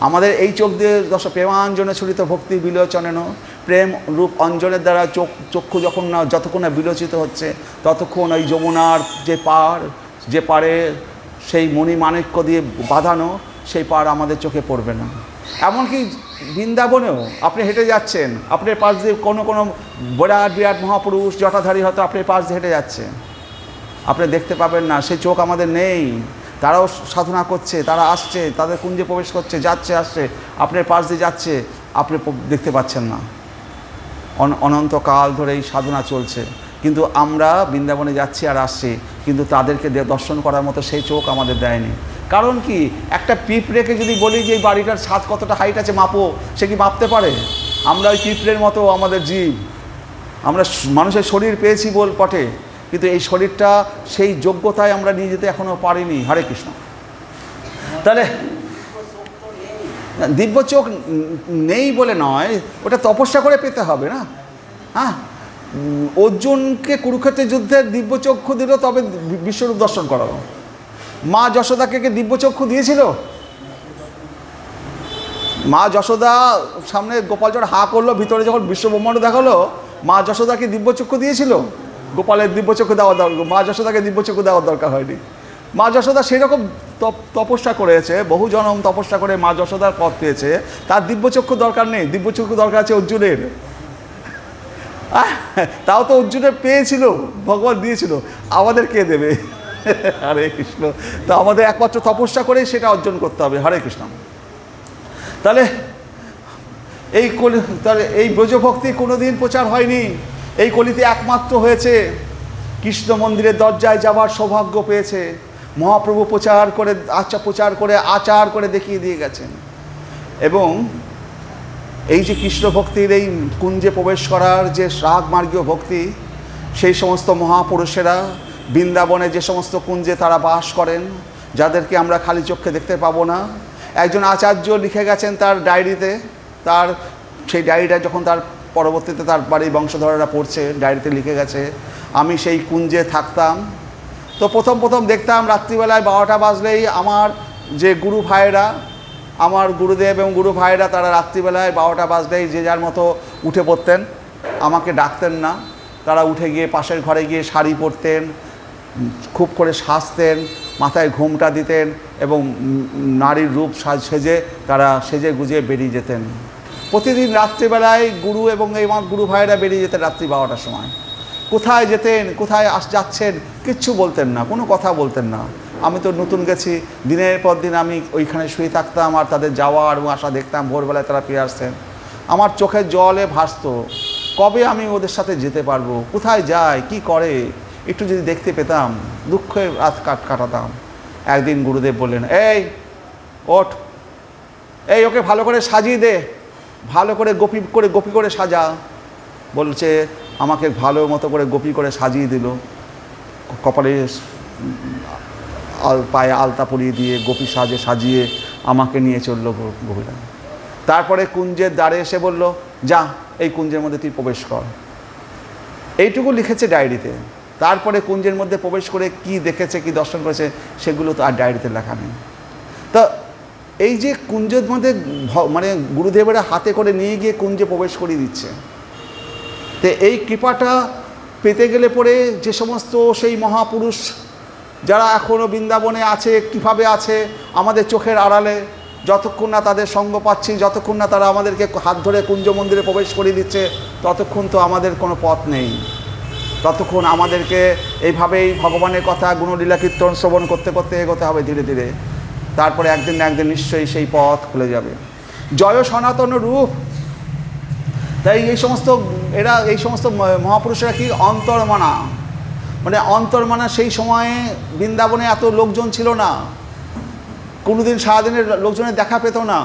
আমাদের এই চোখ দিয়ে প্রেমাঞ্জনে ছুরিত ভক্তি বিলোচনেন, প্রেম রূপ অঞ্জনের দ্বারা চক্ষু যতক্ষণ না বিলোচিত হচ্ছে ততক্ষণ ওই যমুনার যে পাড়ে সেই মণিমাণিক্য দিয়ে বাঁধানো সেই পাড় আমাদের চোখে পড়বে না। এমনকি বৃন্দাবনেও আপনি হেঁটে যাচ্ছেন, আপনার পাশ দিয়ে কোনো বিরাট মহাপুরুষ জটাধারী হয়তো আপনার পাশ দিয়ে হেঁটে যাচ্ছে, আপনি দেখতে পাবেন না, সেই চোখ আমাদের নেই। তারাও সাধনা করছে, তারা আসছে, তাদের কুঞ্জে প্রবেশ করছে, যাচ্ছে আসছে, আপনার পাশ দিয়ে যাচ্ছে, আপনি দেখতে পাচ্ছেন না। অনন্তকাল ধরে এই সাধনা চলছে, কিন্তু আমরা বৃন্দাবনে যাচ্ছি আর আসছি, কিন্তু তাদেরকে দর্শন করার মতো সেই চোখ আমাদের দেয়নি। কারণ কি, একটা পিঁপড়েকে যদি বলি যে এই বাড়িটার ছাদ কতটা হাইট আছে মাপো, সে কি মাপতে পারে? আমরা ওই পিঁপড়ের মতো আমাদের জীব, আমরা মানুষের শরীর পেয়েছি বটে, কিন্তু এই শরীরটা সেই যোগ্যতায় আমরা নিয়ে যেতে এখনও পারিনি। হরে কৃষ্ণ। তাহলে দিব্য চোখ নেই বলে নয়, ওটা তপস্যা করে পেতে হবে না। হ্যাঁ, অর্জুনকে কুরুক্ষেত্রের যুদ্ধে দিব্য চক্ষু দিল, তবে বিশ্বরূপ দর্শন করালো। মা যশোদাকে কে দিব্য চক্ষু দিয়েছিল? মা যশোদা সামনে গোপালচর হা করলো, ভিতরে যখন বিশ্বব্রহ্মাণ্ড দেখালো, মা যশোদাকে দিব্য চক্ষু দিয়েছিল? গোপালের দিব্য চক্ষু দেওয়ার দরকার, মা যশোদাকে দিব্য চক্ষু দেওয়ার দরকার হয়নি। মা যশোদা সেরকম তপস্যা করেছে, বহু জনম তপস্যা করে মা যশোদার পথ পেয়েছে, তার দিব্য চক্ষু দরকার নেই। দিব্য চক্ষু দরকার আছে অর্জুনের। তাও তো অর্জুনের পেয়েছিল, ভগবান দিয়েছিল, আমাদের কে দেবে? হরে কৃষ্ণ। তো আমাদের একমাত্র তপস্যা করেই সেটা অর্জন করতে হবে। হরে কৃষ্ণ। তাহলে এই ব্রজভক্তি কোনোদিন প্রচার হয়নি, এই কলিতে একমাত্র হয়েছে। কৃষ্ণ মন্দিরের দরজায় যাবার সৌভাগ্য পেয়েছে মহাপ্রভু, প্রচার করে আচার করে দেখিয়ে দিয়ে গেছেন। এবং এই যে কৃষ্ণ ভক্তির এই কুঞ্জে প্রবেশ করার যে রাগমার্গীয় ভক্তি, সেই সমস্ত মহাপুরুষেরা বৃন্দাবনে যে সমস্ত কুঞ্জে তারা বাস করেন, যাদেরকে আমরা খালি চোখে দেখতে পাবো না। একজন আচার্য লিখে গেছেন তার ডায়েরিতে, তার সেই ডায়েরিটা যখন তার পরবর্তীতে তার বাড়ির বংশধরেরা পড়ছে, ডায়েরিতে লিখে গেছে, আমি সেই কুঞ্জে থাকতাম। তো প্রথম দেখতাম রাত্রিবেলায় 12টা বাজলেই আমার যে গুরু ভাইয়েরা, আমার গুরুদেব এবং গুরু ভাইয়েরা, তারা রাত্রিবেলায় 12টা বাজলেই যে যার মতো উঠে পড়তেন, আমাকে ডাকতেন না। তারা উঠে গিয়ে পাশের ঘরে গিয়ে শাড়ি পরতেন, খুব করে সাজতেন, মাথায় ঘোমটা দিতেন এবং নারীর রূপ সেজে তারা সেজে গুজে বেরিয়ে যেতেন। প্রতিদিন রাত্রিবেলায় গুরু এবং এই আমার গুরু ভাইয়েরা বেরিয়ে যেতেন রাত্রি 12টার সময়। কোথায় যেতেন, কোথায় যাচ্ছেন কিচ্ছু বলতেন না, কোনো কথা বলতেন না। আমি তো নতুন গেছি, দিনের পর দিন আমি ওইখানে শুয়ে থাকতাম আর তাদের যাওয়া আর আসা দেখতাম। ভোরবেলায় তারা ফিরে আসতেন, আমার চোখের জলে ভাসত, কবে আমি ওদের সাথে যেতে পারবো, কোথায় যায়, কি করে, একটু যদি দেখতে পেতাম, দুঃখে রাত কাটাতাম। একদিন গুরুদেব বললেন, এই ওঠ, এই ওকে ভালো করে সাজিয়ে দে, ভালো করে গোপী করে সাজা। বলছে আমাকে ভালো মতো করে গোপী করে সাজিয়ে দিল, কপালে পায়ে আলতা পরিয়ে দিয়ে গোপী সাজিয়ে আমাকে নিয়ে চললো গভীরা। তারপরে কুঞ্জের দ্বারে এসে বলল, যা এই কুঞ্জের মধ্যে তুই প্রবেশ কর। এইটুকু লিখেছে ডায়েরিতে। তারপরে কুঞ্জের মধ্যে প্রবেশ করে কি দেখেছে, কি দর্শন করেছে, সেগুলো তো আর ডায়েরিতে লেখা নেই। তো এই যে কুঞ্জের মধ্যে মানে গুরুদেবেরা হাতে করে নিয়ে গিয়ে কুঞ্জে প্রবেশ করিয়ে দিচ্ছে। তো এই কৃপাটা পেতে গেলে পরে যে সমস্ত সেই মহাপুরুষ যারা এখনও বৃন্দাবনে আছে, কীভাবে আছে আমাদের চোখের আড়ালে, যতক্ষণ না তাদের সঙ্গ পাচ্ছি, যতক্ষণ না তারা আমাদেরকে হাত ধরে কুঞ্জ মন্দিরে প্রবেশ করিয়ে দিচ্ছে, ততক্ষণ তো আমাদের কোনো পথ নেই। ততক্ষণ আমাদেরকে এইভাবেই ভগবানের কথা গুণলীলা কীর্তন শ্রবণ করতে করতে এগোতে হবে ধীরে ধীরে। তারপরে একদিন না একদিন নিশ্চয়ই সেই পথ খুলে যাবে। জয় সনাতন রূপ। তাই এই সমস্ত মহাপুরুষেরা কি অন্তর্মনা, মানে অন্তর্মনা। সেই সময়ে বৃন্দাবনে এত লোকজন ছিল না, কোনোদিন সারাদিনের লোকজনের দেখা পেত না।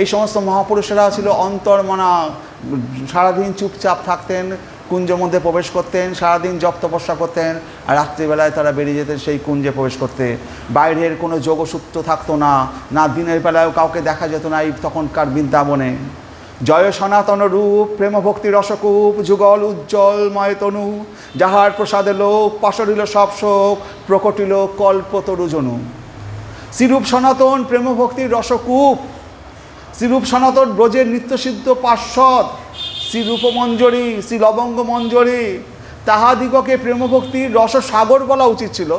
এই সমস্ত মহাপুরুষেরা ছিল অন্তর্মনা, সারাদিন চুপচাপ থাকতেন, কুঞ্জ মধ্যে প্রবেশ করতেন, সারাদিন জপ তপস্যা করতেন, আর রাত্রিবেলায় তারা বেরিয়ে যেতেন সেই কুঞ্জে প্রবেশ করতে। বাইরের কোনো যোগসূত্র থাকতো না, না দিনের বেলায়ও কাউকে দেখা যেত না এই তখনকার বৃন্দাবনে। জয় সনাতন রূপ, প্রেম ভক্তি রসকূপ, যুগল উজ্জ্বল ময়তনু, যাহার প্রসাদে লোক পাশরিল সব শোক, প্রকটিল কল্পতরুজনু। শ্রীরূপ সনাতন প্রেম ভক্তির রসকূপ, শ্রীরূপ সনাতন ব্রজের নিত্যসিদ্ধ পার্শ্বদ, শ্রীরূপ মঞ্জরী, শ্রী লবঙ্গ মঞ্জরী, তাহাদিগকে প্রেমভক্তির রসসাগর বলা উচিত ছিল,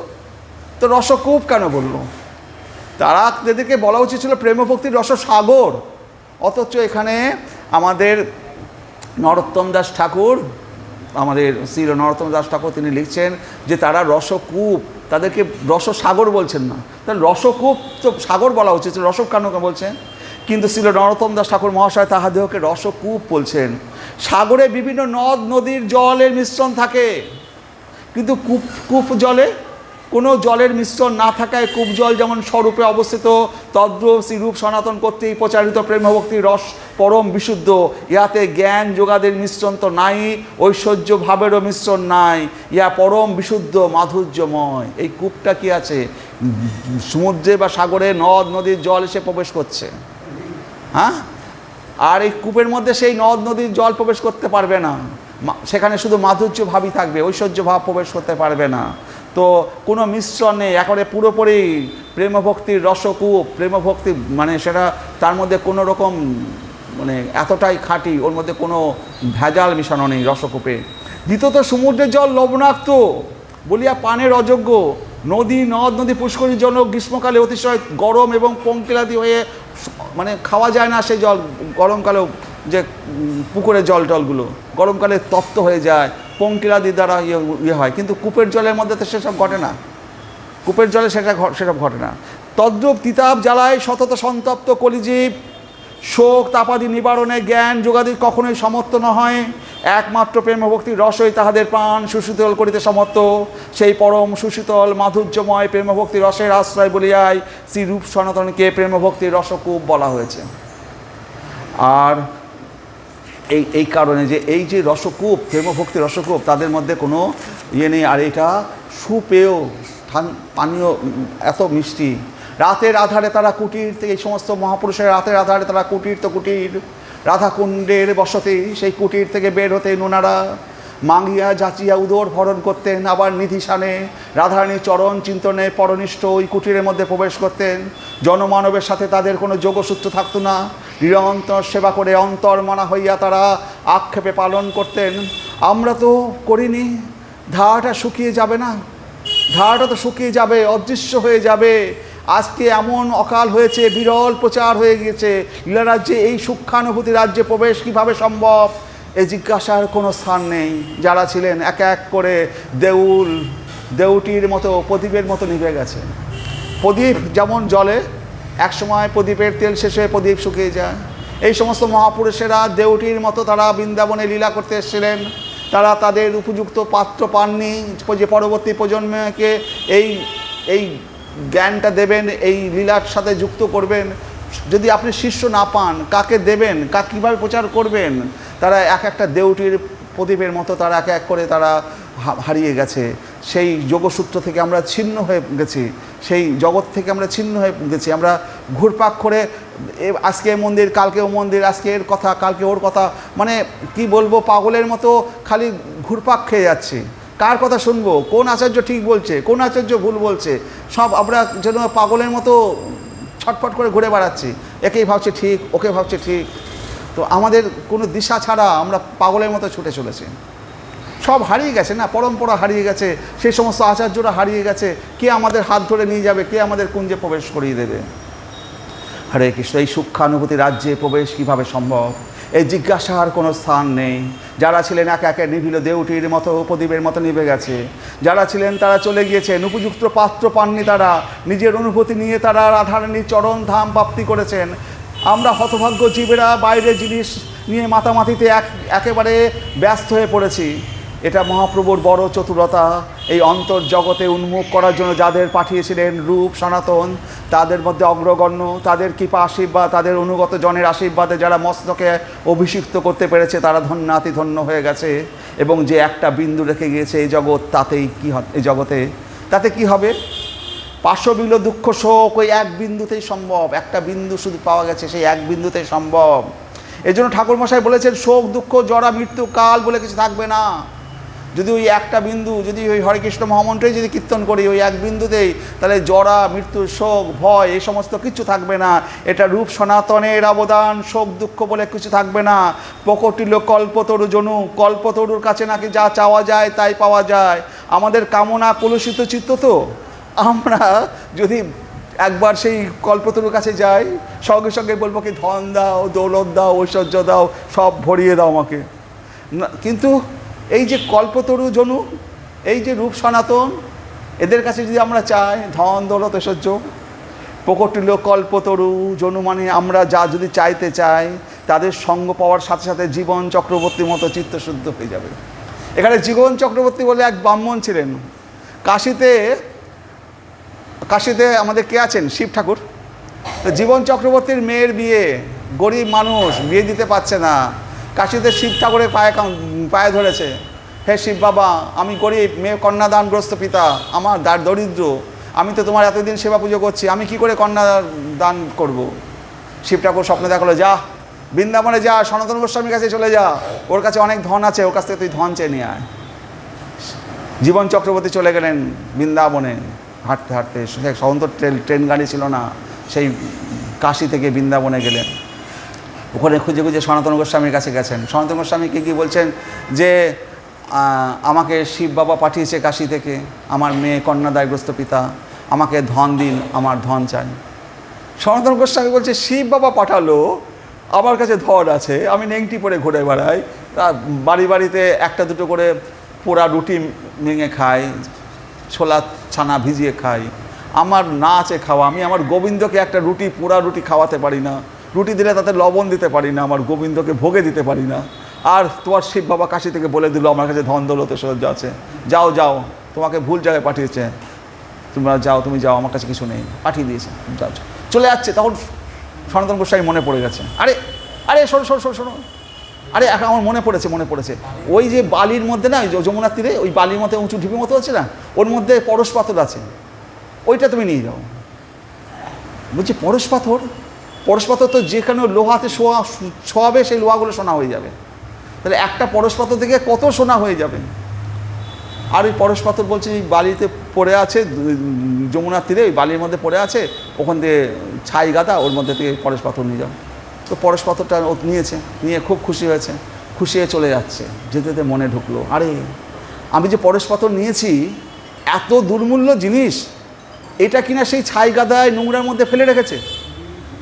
তো রসকূপ কেন বলল? তারা তাদেরকে বলা উচিত ছিল প্রেমভক্তির রসসাগর। অথচ এখানে আমাদের নরোত্তম দাস ঠাকুর, আমাদের শ্রী নরোত্তম দাস ঠাকুর তিনি লিখছেন যে তারা রসকূপ, তাদেরকে রসসাগর বলছেন না, তাহলে রসকূপ তো সাগর বলা উচিত, রসক কেন বলছেন? কিন্তু শ্রী নরোত্তম দাস ঠাকুর মহাশয় তাহাদেহকে রসকূপ বলছেন। সাগরে বিভিন্ন নদ নদীর জলের মিশ্রণ থাকে, কিন্তু কূপ জলে কোনো জলের মিশ্রণ না থাকায় কূপ জল যেমন স্বরূপে অবস্থিত, তদ্রূপ শ্রীরূপ সনাতন কর্তৃক প্রচারিত প্রেমভক্তির রস পরম বিশুদ্ধ। ইহাতে জ্ঞান যোগাদের মিশ্রণ তো নাই, ঐশ্বর্য ভাবেরও মিশ্রণ নাই, ইহা পরম বিশুদ্ধ মাধুর্যময়। এই কূপটা কি আছে? সমুদ্রে বা সাগরে নদ নদীর জল এসে প্রবেশ করছে, হ্যাঁ, আর এই কূপের মধ্যে সেই নদ নদীর জল প্রবেশ করতে পারবে না, সেখানে শুধু মাধুর্য ভাবই থাকবে, ঐশ্বর্য ভাব প্রবেশ করতে পারবে না। তো কোনো মিশ্রণ নেই, একেবারে পুরোপুরি প্রেমভক্তির রসকূপ, প্রেমভক্তি মানে সেটা তার মধ্যে কোনো রকম মানে এতটাই খাঁটি, ওর মধ্যে কোনো ভেজাল মিশানো নেই রসকূপে। দ্বিতীয়ত সমুদ্রের জল লবণাক্ত বলিয়া পানের অযোগ্য, নদী নদ নদী পুষ্করির জন্য গ্রীষ্মকালে অতিশয় গরম এবং পঙ্কিলাদি হয়ে মানে খাওয়া যায় না সেই জল, গরমকালেও যে পুকুরের জল টলগুলো গরমকালে তপ্ত হয়ে যায়, পঙ্কিলাদি দ্বারা ইয়ে হয়, কিন্তু কূপের জলের মধ্যে তো সেসব ঘটে না, কূপের জলে সেসব ঘটে না। তদ্রূপ তিতাব জ্বালায় সতত সন্তপ্ত কলিজীব, শোক তাপাদি নিবারণে জ্ঞান যোগাদি কখনোই সমর্থ নয়, একমাত্র প্রেমভক্তির রসই তাহাদের প্রাণ সুশীতল করিতে সমর্থ, সেই পরম সুশীতল মাধুর্যময় প্রেমভক্তির রসের আশ্রয় বলিয়াই শ্রীরূপ সনাতনকে প্রেমভক্তির রসকূপ বলা হয়েছে। আর এই কারণে যে এই যে রসকূপ, প্রেমভক্তির রসকূপ, তাদের মধ্যে কোনো ইয়ে নেই। আর এটা সুপেয় পানীয়, এত মিষ্টি। রাতের আধারে তারা কুটির থেকে, এই সমস্ত মহাপুরুষের রাতের আধারে তারা কুটির তো কুটির, রাধাকুণ্ডের বসতে সেই কুটির থেকে বের হতে নোনারা মাঙ্গিয়া যাচিয়া উদর ভরণ করতেন, আবার নিধিসানে রাধারানীর চরণ চিন্তনে পরনিষ্ঠ ওই কুটিরের মধ্যে প্রবেশ করতেন। জনমানবের সাথে তাদের কোনো যোগসূত্র থাকতো না, নিরন্তর সেবা করে অন্তর মানা হইয়া তারা আক্ষেপে পালন করতেন। আমরা তো করিনি, ধারাটা শুকিয়ে যাবে না, ধারাটা তো শুকিয়ে যাবে, অদৃশ্য হয়ে যাবে। আজকে এমন অকাল হয়েছে, বিরল প্রচার হয়ে গিয়েছে, লীলা রাজ্যে এই সূক্ষ্মানুভূতি রাজ্যে প্রবেশ কীভাবে সম্ভব, এই জিজ্ঞাসার কোনো স্থান নেই। যারা ছিলেন এক এক করে দেউটির মতো প্রদীপের মতো নিভে গেছে। প্রদীপ যেমন জলে, একসময় প্রদীপের তেল শেষ হয়ে প্রদীপ শুকিয়ে যায়, এই সমস্ত মহাপুরুষেরা দেউটির মতো তারা বৃন্দাবনে লীলা করতে এসেছিলেন। তারা তাদের উপযুক্ত পাত্র পাননি যে পরবর্তী প্রজন্মকে এই জ্ঞানটা দেবেন, এই লীলার সাথে যুক্ত করবেন। যদি আপনি শিষ্য না পান, কাকে দেবেন, কীভাবে প্রচার করবেন? তারা এক একটা দেউটির প্রদীপের মতো তারা এক এক করে তারা হারিয়ে গেছে। সেই যোগসূত্র থেকে আমরা ছিন্ন হয়ে গেছি, সেই জগৎ থেকে আমরা ছিন্ন হয়ে গেছি। আমরা ঘুরপাক করে আজকে মন্দির, কালকে ও মন্দির, আজকে এর কথা, কালকে ওর কথা, মানে কি বলবো, পাগলের মতো খালি ঘুরপাক খেয়ে যাচ্ছি। কার কথা শুনবো, কোন আচার্য ঠিক বলছে, কোন আচার্য ভুল বলছে, সব আমরা যেন পাগলের মতো ছটফট করে ঘুরে বেড়াচ্ছি। একেই ভাবছে ঠিক, ওকে ভাবছে ঠিক। তো আমাদের কোনো দিশা ছাড়া আমরা পাগলের মতো ছুটে চলেছি। সব হারিয়ে গেছে না, পরম্পরা হারিয়ে গেছে, সেই সমস্ত আচার্যরা হারিয়ে গেছে। কে আমাদের হাত ধরে নিয়ে যাবে, কে আমাদের কুঞ্জে প্রবেশ করিয়ে দেবে? হরে কৃষ্ণ। এই সূক্ষ্মানুভূতি রাজ্যে প্রবেশ কীভাবে সম্ভব, এই জিজ্ঞাসার কোনো স্থান নেই। যারা ছিলেন একে একে নিভিল দেউটির মতো প্রদীপের মতো নিভে গেছে। যারা ছিলেন তারা চলে গিয়েছেন, উপযুক্ত পাত্র পাননি তারা, নিজের অনুভূতি নিয়ে তারা রাধারানীর চরণ ধাম প্রাপ্তি করেছেন। আমরা হতভাগ্য জীবেরা বাইরের জিনিস নিয়ে মাতামাতিতে একেবারে ব্যস্ত হয়ে পড়েছি। এটা মহাপ্রভুর বড় চতুরতা। এই অন্তর্জগতে উন্মুখ করার জন্য যাদের পাঠিয়েছিলেন রূপ সনাতন, তাদের মধ্যে অগ্রগণ্য, তাদের কৃপা আশীর্বাদ, তাদের অনুগত জনের আশীর্বাদে যারা মস্তকে অভিষিক্ত করতে পেরেছে তারা ধন্যাতি ধন্য হয়ে গেছে। এবং যে একটা বিন্দু রেখে গিয়েছে এই জগৎ, তাতেই কী এই জগতে তাতে কি হবে? পাশবিল দুঃখ শোক ওই এক বিন্দুতেই সম্ভব। একটা বিন্দু শুধু পাওয়া গেছে, সেই এক বিন্দুতেই সম্ভব। এই জন্য ঠাকুরমশাই বলেছেন শোক দুঃখ জরা মৃত্যু কাল বলে কিছু থাকবে না। যদি ওই একটা বিন্দু, যদি ওই হরে কৃষ্ণ মহামন্ত্রই যদি কীর্তন করি ওই এক বিন্দুতেই, তাহলে জরা মৃত্যু শোক ভয় এই সমস্ত কিছু থাকবে না। এটা রূপ সনাতনের অবদান। শোক দুঃখ বলে কিছু থাকবে না। প্রকটিল কল্পতরু জনু, কল্পতরুর কাছে নাকি যা চাওয়া যায় তাই পাওয়া যায়। আমাদের কামনা কলুষিত চিত্ত, তো আমরা যদি একবার সেই কল্পতরুর কাছে যাই, সঙ্গে সঙ্গে বলবো কি ধন দাও, দৌলত দাও, ঐশ্বর্য দাও, সব ভরিয়ে দাও আমাকে। কিন্তু এই যে কল্পতরু জনু, এই যে রূপ সনাতন, এদের কাছে যদি আমরা চাই ধন দৌলত ঐশ্বর্য, প্রকটিল কল্পতরু জনু মানে আমরা যা যদি চাইতে চাই, তাদের সঙ্গ পাওয়ার সাথে সাথে জীবন চক্রবর্তীর মতো চিত্তশুদ্ধ হয়ে যাবে। এখানে জীবন চক্রবর্তী বলে এক ব্রাহ্মণ ছিলেন। কাশীতে আমাদের কে আছেন? শিব ঠাকুর। তো জীবন চক্রবর্তীর মেয়ের বিয়ে, গরিব মানুষ, বিয়ে দিতে পারছে না। কাশীতে শিব ঠাকুরের পায়ে ধরেছে, হে শিব বাবা, আমি গরিব, মেয়ে কন্যাদানগ্রস্ত পিতা, আমার দরিদ্র, আমি তো তোমার এতদিন সেবা পুজো করছি, আমি কি করে কন্যা দান করব? শিব ঠাকুর স্বপ্নে দেখালো, যা বৃন্দাবনে যা, সনাতন গোস্বামীর কাছে চলে যা, ওর কাছে অনেক ধন আছে, ওর কাছ থেকে তুই ধন চেয়ে নিয়ে আয়। জীবন চক্রবর্তী চলে গেলেন বৃন্দাবনে, হাঁটতে হাঁটতে, সন্ত ট্রেন গাড়ি ছিল না, সেই কাশী থেকে বৃন্দাবনে গেলেন। ওখানে খুঁজে খুঁজে সনাতন গোস্বামীর কাছে গেছেন। সনাতন গোস্বামী কী বলছেন যে আমাকে শিব বাবা পাঠিয়েছে কাশী থেকে, আমার মেয়ে কন্যাদায়গ্রস্ত পিতা, আমাকে ধন দিন, আমার ধন চাই। সনাতন গোস্বামী বলছে, শিব বাবা পাঠালো, আমার কাছে ধন আছে, আমি নেংটি পরে ঘুরে বেড়াই, বাড়ি বাড়িতে একটা দুটো করে পোড়া রুটি ভেঙে খাই, ছোলা ছানা ভিজিয়ে খাই, আমার না আছে খাওয়া, আমি আমার গোবিন্দকে একটা রুটি, পোড়া রুটি খাওয়াতে পারি না, রুটি দিলে তাতে লবণ দিতে পারি না, আমার গোবিন্দকে ভোগে দিতে পারি না। আর তোমার শিব বাবা কাশী থেকে বলে দিল আমার কাছে ধন দৌলত সহ্য আছে, যাও যাও, তোমাকে ভুল জায়গায় পাঠিয়েছে, তোমরা যাও, তুমি যাও, আমার কাছে কিছু নেই, পাঠিয়ে দিয়েছে, যাও। চলে যাচ্ছে, তখন সনাতন গোস্বামী মনে পড়ে গেছে, আরে আরে শোনো শোনো শোনো শোনো, আরে আমার মনে পড়েছে, ওই যে বালির মধ্যে না, ওই যমুনার তীরে ওই বালির মধ্যে উঁচু ঢিপির মতো আছে না, ওর মধ্যে পরশ পাথর আছে, ওইটা তুমি নিয়ে যাও। বলছি পরশ পাথর তো যেখানে লোহাতে ছোঁয়াবে সেই লোহাগুলো সোনা হয়ে যাবে, তাহলে একটা পরশ পাথর থেকে কত সোনা হয়ে যাবে। আর ওই পরশ পাথর বলছে বালিতে পড়ে আছে, যমুনার তীরে ওই বালির মধ্যে পড়ে আছে, ওখান থেকে ছাই গাদা, ওর মধ্যে থেকে পরশ পাথর নিয়ে যাও। তো পরশ পাথরটা ও নিয়েছে, নিয়ে খুব খুশি হয়েছে, খুশি হয়ে চলে যাচ্ছে। যেতে যেতে মনে ঢুকলো, আরে আমি যে পরশ পাথর নিয়েছি, এত দুর্মূল্য জিনিস, এটা কিনা সেই ছাই গাদায় নোংরার মধ্যে ফেলে রেখেছে,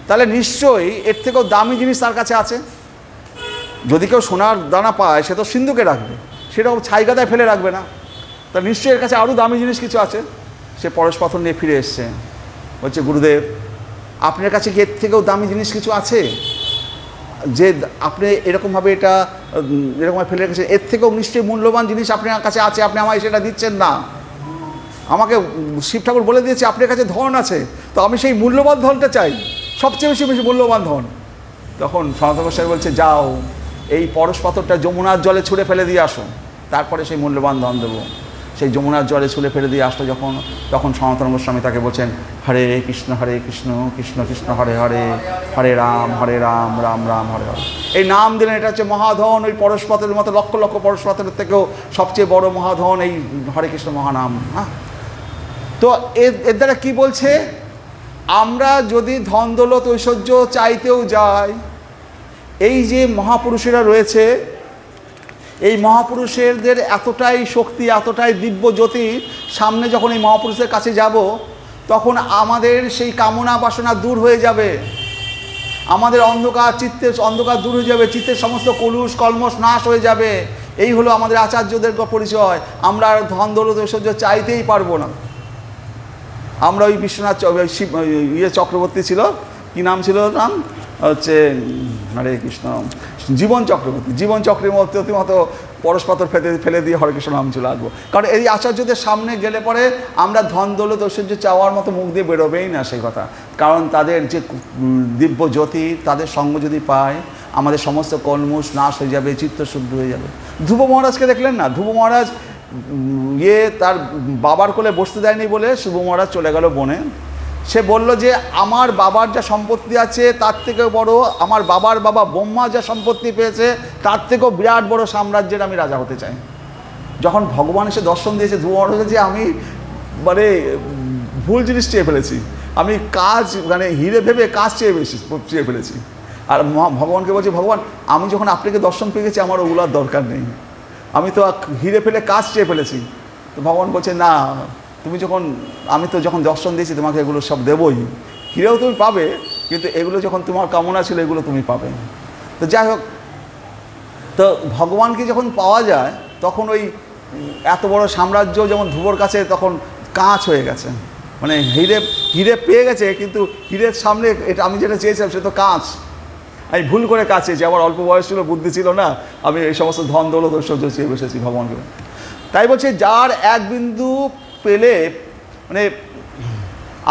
তাহলে নিশ্চয়ই এর থেকেও দামি জিনিস তার কাছে আছে। যদি কেউ সোনার দানা পায়, সে তো সিন্ধুকে রাখবে, সেটাও ছাই গাদায় ফেলে রাখবে না, তা নিশ্চয়ই এর কাছে আরও দামি জিনিস কিছু আছে। সে পরশ পাথর নিয়ে ফিরে এসছে, বলছে গুরুদেব, আপনার কাছে কি এর থেকেও দামি জিনিস কিছু আছে, যে আপনি এরকমভাবে এটা এরকমভাবে ফেলে রেখেছেন, এর থেকেও নিশ্চয়ই মূল্যবান জিনিস আপনার কাছে আছে, আপনি আমায় সেটা দিচ্ছেন না। আমাকে শিব ঠাকুর বলে দিয়েছে আপনার কাছে ধন আছে, তো আমি সেই মূল্যবান ধনটা চাই, সবচেয়ে বেশি মূল্যবান ধন। তখন সনাতন গোস্বামী বলছে, যাও এই পরশ পাথরটা যমুনার জলে ছুঁড়ে ফেলে দিয়ে আসো, তারপরে সেই মূল্যবান ধন দেবো। সেই যমুনার জলে ছুঁড়ে ফেলে দিয়ে আসলো যখন, তখন সনাতন গোস্বামী তাকে বলছেন, হরে কৃষ্ণ কৃষ্ণ কৃষ্ণ হরে হরে, হরে রাম রাম রাম হরে হরে। এই নাম দিলেন, এটা হচ্ছে মহাধন। ওই পরশ পাথরের মতো লক্ষ লক্ষ পরশ পাথরের থেকেও সবচেয়ে বড় মহাধন এই হরে কৃষ্ণ মহানাম। হ্যাঁ, তো এর দ্বারা কী বলছে, আমরা যদি ধন দৌলত ঐশ্বর্য চাইতেও যাই, এই যে মহাপুরুষেরা রয়েছে, এই মহাপুরুষদের এতটাই শক্তি, এতটাই দিব্য জ্যোতি, সামনে যখন এই মহাপুরুষের কাছে যাব, তখন আমাদের সেই কামনা বাসনা দূর হয়ে যাবে, আমাদের অন্ধকার চিত্তের অন্ধকার দূর হয়ে যাবে, চিত্তের সমস্ত কলুষ কলমশ নাশ হয়ে যাবে। এই হলো আমাদের আচার্যদের পরিচয়। আমরা আর ধন দৌলত ঐশ্বর্য চাইতেই পারবো না। আমরা ওই বিশ্বনাথ চক্রবর্তী ছিল, কি নাম ছিল, নাম হচ্ছে হরে কৃষ্ণ, জীবন চক্রের মতো পরশ পাথর ফেলে দিয়ে হরে কৃষ্ণ নাম চলে আসবো। কারণ এই আচার্যদের সামনে গেলে পরে আমরা ধন দৌলত ঐশ্বর্য চাওয়ার মতো মুখ দিয়ে বেরোবেই না সেই কথা। কারণ তাদের যে দিব্য জ্যোতি, তাদের সঙ্গ যদি পায়, আমাদের সমস্ত কলমুষ নাশ হয়ে যাবে, চিত্ত শুদ্ধ হয়ে যাবে। ধ্রুব মহারাজকে দেখলেন না, ধ্রুব মহারাজ তার বাবার কোলে বসতে দেয়নি বলে ধ্রুব মহারাজ চলে গেল বনে। সে বলল যে আমার বাবার যা সম্পত্তি আছে তার থেকেও বড়, আমার বাবার বাবা ব্রহ্মা যা সম্পত্তি পেয়েছে তার থেকেও বিরাট বড় সাম্রাজ্যের আমি রাজা হতে চাই। যখন ভগবান এসে দর্শন দিয়েছে ধ্রুব মহারাজ, যে আমি ভুল জিনিস চেয়ে ফেলেছি, আমি কাজ হিরে ভেবে কাজ চেয়ে ফেলেছি। আর ভগবানকে বলছি, ভগবান আমি যখন আপনাকে দর্শন পেয়ে গেছি, আমার ওগুলোর দরকার নেই, আমি তো হিরে ফেলে কাজ চেয়ে ফেলেছি। তো ভগবান বলছে, না, আমি তো যখন দর্শন দিয়েছি তোমাকে এগুলো সব দেবই, হিরেও তুমি পাবে, কিন্তু এগুলো যখন তোমার কামনা ছিল এগুলো তুমি পাবে। তো যাই হোক, তো ভগবানকে যখন পাওয়া যায় তখন ওই এত বড় সাম্রাজ্য যেমন ধ্রুবর কাছে তখন কাঁচ হয়ে গেছে, হিরে পেয়ে গেছে, কিন্তু হিরের সামনে এটা আমি যেটা চেয়েছিলাম সে তো কাঁচ। আমি ভুল করে কাজ চেয়েছি, আমার অল্প বয়স ছিল, বুদ্ধি ছিল না, আমি এই সমস্ত ধন দৌলত ঐশ্বর্য চেয়ে বসেছি ভগবানকে। তাই বলছে, যার এক বিন্দু পেলে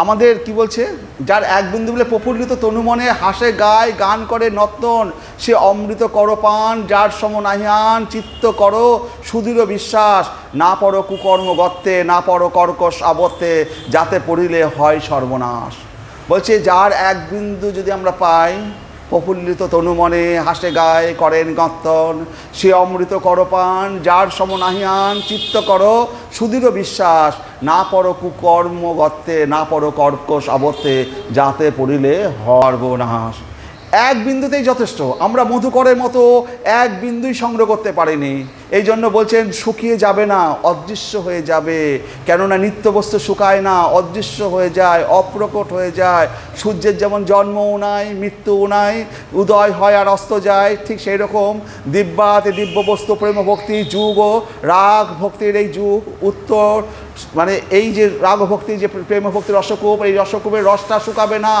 আমাদের কি বলছে, যার এক বিন্দু পেলে প্রফুল্লিত তনুমনে হাসে গায় গান করে নর্তন, সে অমৃত করপান, যার সম নাহিয়ান চিত্ত করো সুদৃঢ় বিশ্বাস, না পড়ো কুকর্ম গর্তে, না পড়ো কর্কশ আবর্তে, যাতে পড়িলে হয় সর্বনাশ। বলছে যার এক বিন্দু যদি আমরা পাই, প্রফুল্লিত তনুমনে হাসে গায়ে করেন গর্তন, সে অমৃত করপান, যার সম নাহিয়ান চিত্ত করো সুদৃঢ় বিশ্বাস, না পর কুকর্ম গর্তে, না পর কর্কশ আবর্তে, যাতে পড়িলে সর্বনাশ। এক বিন্দুতেই যথেষ্ট। আমরা মধুকরের মতো এক বিন্দুই সংগ্রহ করতে পারিনি, এই জন্য বলছেন শুকিয়ে যাবে না, অদৃশ্য হয়ে যাবে। কেননা নিত্য বস্তু শুকায় না, অদৃশ্য হয়ে যায়, অপ্রকট হয়ে যায়। সূর্যের যেমন জন্মও নাই, মৃত্যুও নাই, উদয় হয় আর অস্ত যায়, ঠিক সেই রকম দিব্যাতে দিব্য বস্তু প্রেম ভক্তি যুগ ও রাগ ভক্তির এই যুগ উত্তর, মানে এই যে রাগ ভক্তির যে প্রেম ভক্তির রসকূপ, এই রসকূপের রসটা শুকাবে না।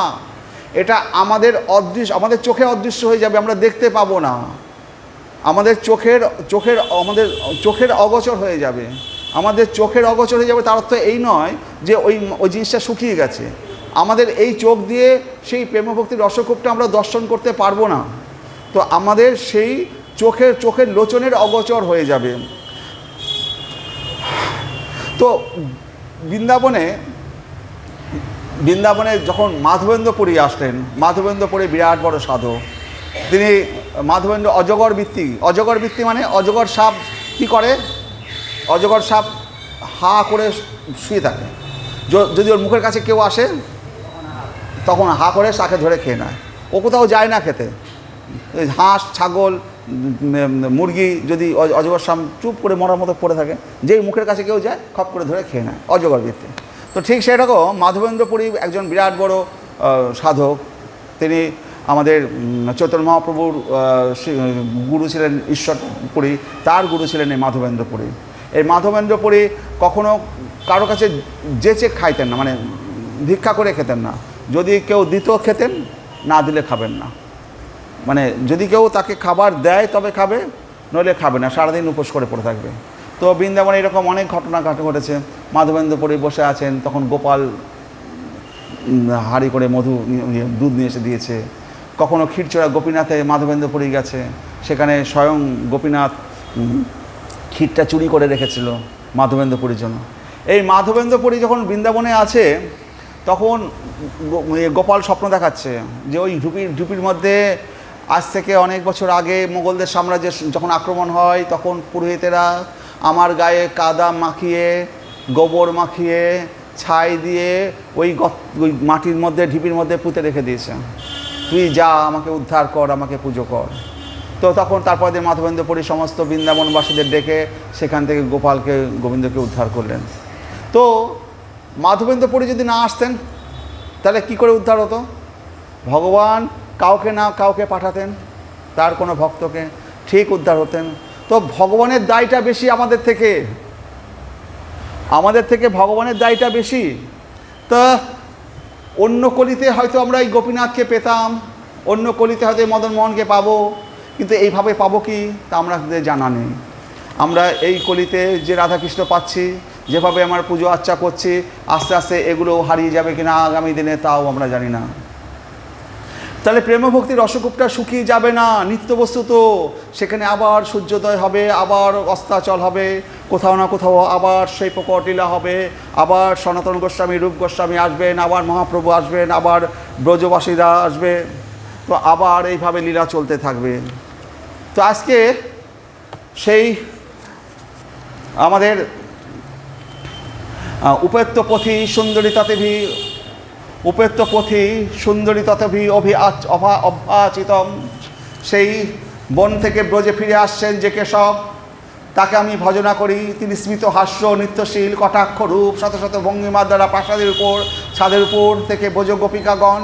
এটা আমাদের অদৃশ্য, আমাদের চোখে অদৃশ্য হয়ে যাবে, আমরা দেখতে পাবো না, আমাদের চোখের অগোচর হয়ে যাবে। আমাদের চোখের অগোচর হয়ে যাবে তার অর্থ এই নয় যে ওই জিনিসটা শুকিয়ে গেছে। আমাদের এই চোখ দিয়ে সেই প্রেমভক্তির রসকূপটা আমরা দর্শন করতে পারবো না। তো আমাদের সেই চোখের লোচনের অগোচর হয়ে যাবে। তো বৃন্দাবনে যখন মাধবেন্দ্রপুরী আসলেন, মাধবেন্দ্রপুরী বিরাট বড় সাধক, তিনি মাধবেন্দ্র অজগর বৃত্তি মানে অজগর সাপ কী করে, অজগর সাপ হা করে শুয়ে থাকে, যদি ওর মুখের কাছে কেউ আসে তখন হা করে তাকে ধরে খেয়ে নেয়। ও কোথাও যায় না খেতে। হাঁস, ছাগল, মুরগি যদি অজগর সাপ চুপ করে মরার মতো পড়ে থাকে, যেই মুখের কাছে কেউ যায় খপ করে ধরে খেয়ে নেয়, অজগর বৃত্তি। তো ঠিক সেরকম মাধবেন্দ্রপুরী একজন বিরাট বড় সাধক, তিনি আমাদের চৈতন্য মহাপ্রভুর গুরু ছিলেন ঈশ্বরপুরী, তার গুরু ছিলেন এই মাধবেন্দ্রপুরী। এই মাধবেন্দ্রপুরী কখনো কারো কাছে যেচে খাইতেন না, মানে ভিক্ষা করে খেতেন না। যদি কেউ দিত খেতেন, না দিলে খাবেন না। মানে যদি কেউ তাকে খাবার দেয় তবে খাবে, নইলে খাবে না, সারাদিন উপোস করে পড়ে থাকবে। তো বৃন্দাবনে এরকম অনেক ঘটনা ঘটেছে। মাধবেন্দ্রপুরী বসে আছেন, তখন গোপাল হাঁড়ি করে দুধ নিয়ে এসে দিয়েছে। কখনো ক্ষীরচোরা গোপীনাথে মাধবেন্দ্রপুরী গেছে, সেখানে স্বয়ং গোপীনাথ ক্ষীরটা চুরি করে রেখেছিল মাধবেন্দ্রপুরীর জন্য। এই মাধবেন্দ্রপুরী যখন বৃন্দাবনে আছে তখন গোপাল স্বপ্ন দেখাচ্ছে যে ওই ঢুপির মধ্যে আজ থেকে অনেক বছর আগে মোগলদের সাম্রাজ্যের যখন আক্রমণ হয়, তখন পুরোহিতেরা আমার গায়ে কাদা মাখিয়ে, গোবর মাখিয়ে, ছাই দিয়ে ওই মাটির মধ্যে, ঢিপির মধ্যে পুঁতে রেখে দিয়েছে। তুই যা, আমাকে উদ্ধার কর, আমাকে পুজো কর। তো তখন তারপর দিয়ে মাধবেন্দ্রপুরী সমস্ত বৃন্দাবনবাসীদের ডেকে সেখান থেকে গোবিন্দকে উদ্ধার করলেন। তো মাধবেন্দ্রপুরী যদি না আসতেন তাহলে কি করে উদ্ধার হতো? ভগবান কাউকে না কাউকে পাঠাতেন, তার কোনো ভক্তকে, ঠিক উদ্ধার হতেন। তো ভগবানের দায়টা বেশি আমাদের থেকে ভগবানের দায়টা বেশি। তা অন্য কলিতে হয়তো আমরা এই গোপীনাথকে পেতাম, অন্য কলিতে হয়তো এই মদন মোহনকে পাবো, কিন্তু এইভাবে পাবো কি তা আমরা জানা নেই। আমরা এই কলিতে যে রাধাকৃষ্ণ পাচ্ছি, যেভাবে আমার পুজো আর্চা করছি, আস্তে আস্তে এগুলো হারিয়ে যাবে কিনা আগামী দিনে তাও আমরা জানি না। তাহলে প্রেমভক্তির রসকূপটা শুকিয়ে যাবে না, নিত্যবস্তু তো। সেখানে আবার সূর্যোদয় হবে, আবার অস্তাচল হবে, কোথাও না কোথাও আবার সেই প্রকট লীলা হবে, আবার সনাতন গোস্বামী, রূপ গোস্বামী আসবেন, আবার মহাপ্রভু আসবেন, আবার ব্রজবাসীরা আসবে, তো আবার এইভাবে লীলা চলতে থাকবে। তো আজকে সেই আমাদের উপেত্য পথি সুন্দরী ততভি অভ্যাচিতম, সেই বন থেকে ব্রজে ফিরে আসছেন যে কেশব, তাকে আমি ভজনা করি। তিনি স্মিত হাস্য, নৃত্যশীল, কটাক্ষ রূপ, শত শত ভঙ্গিমার দ্বারা প্রাসাদের উপর, ছাদের উপর থেকে ব্রজ গোপিকাগণ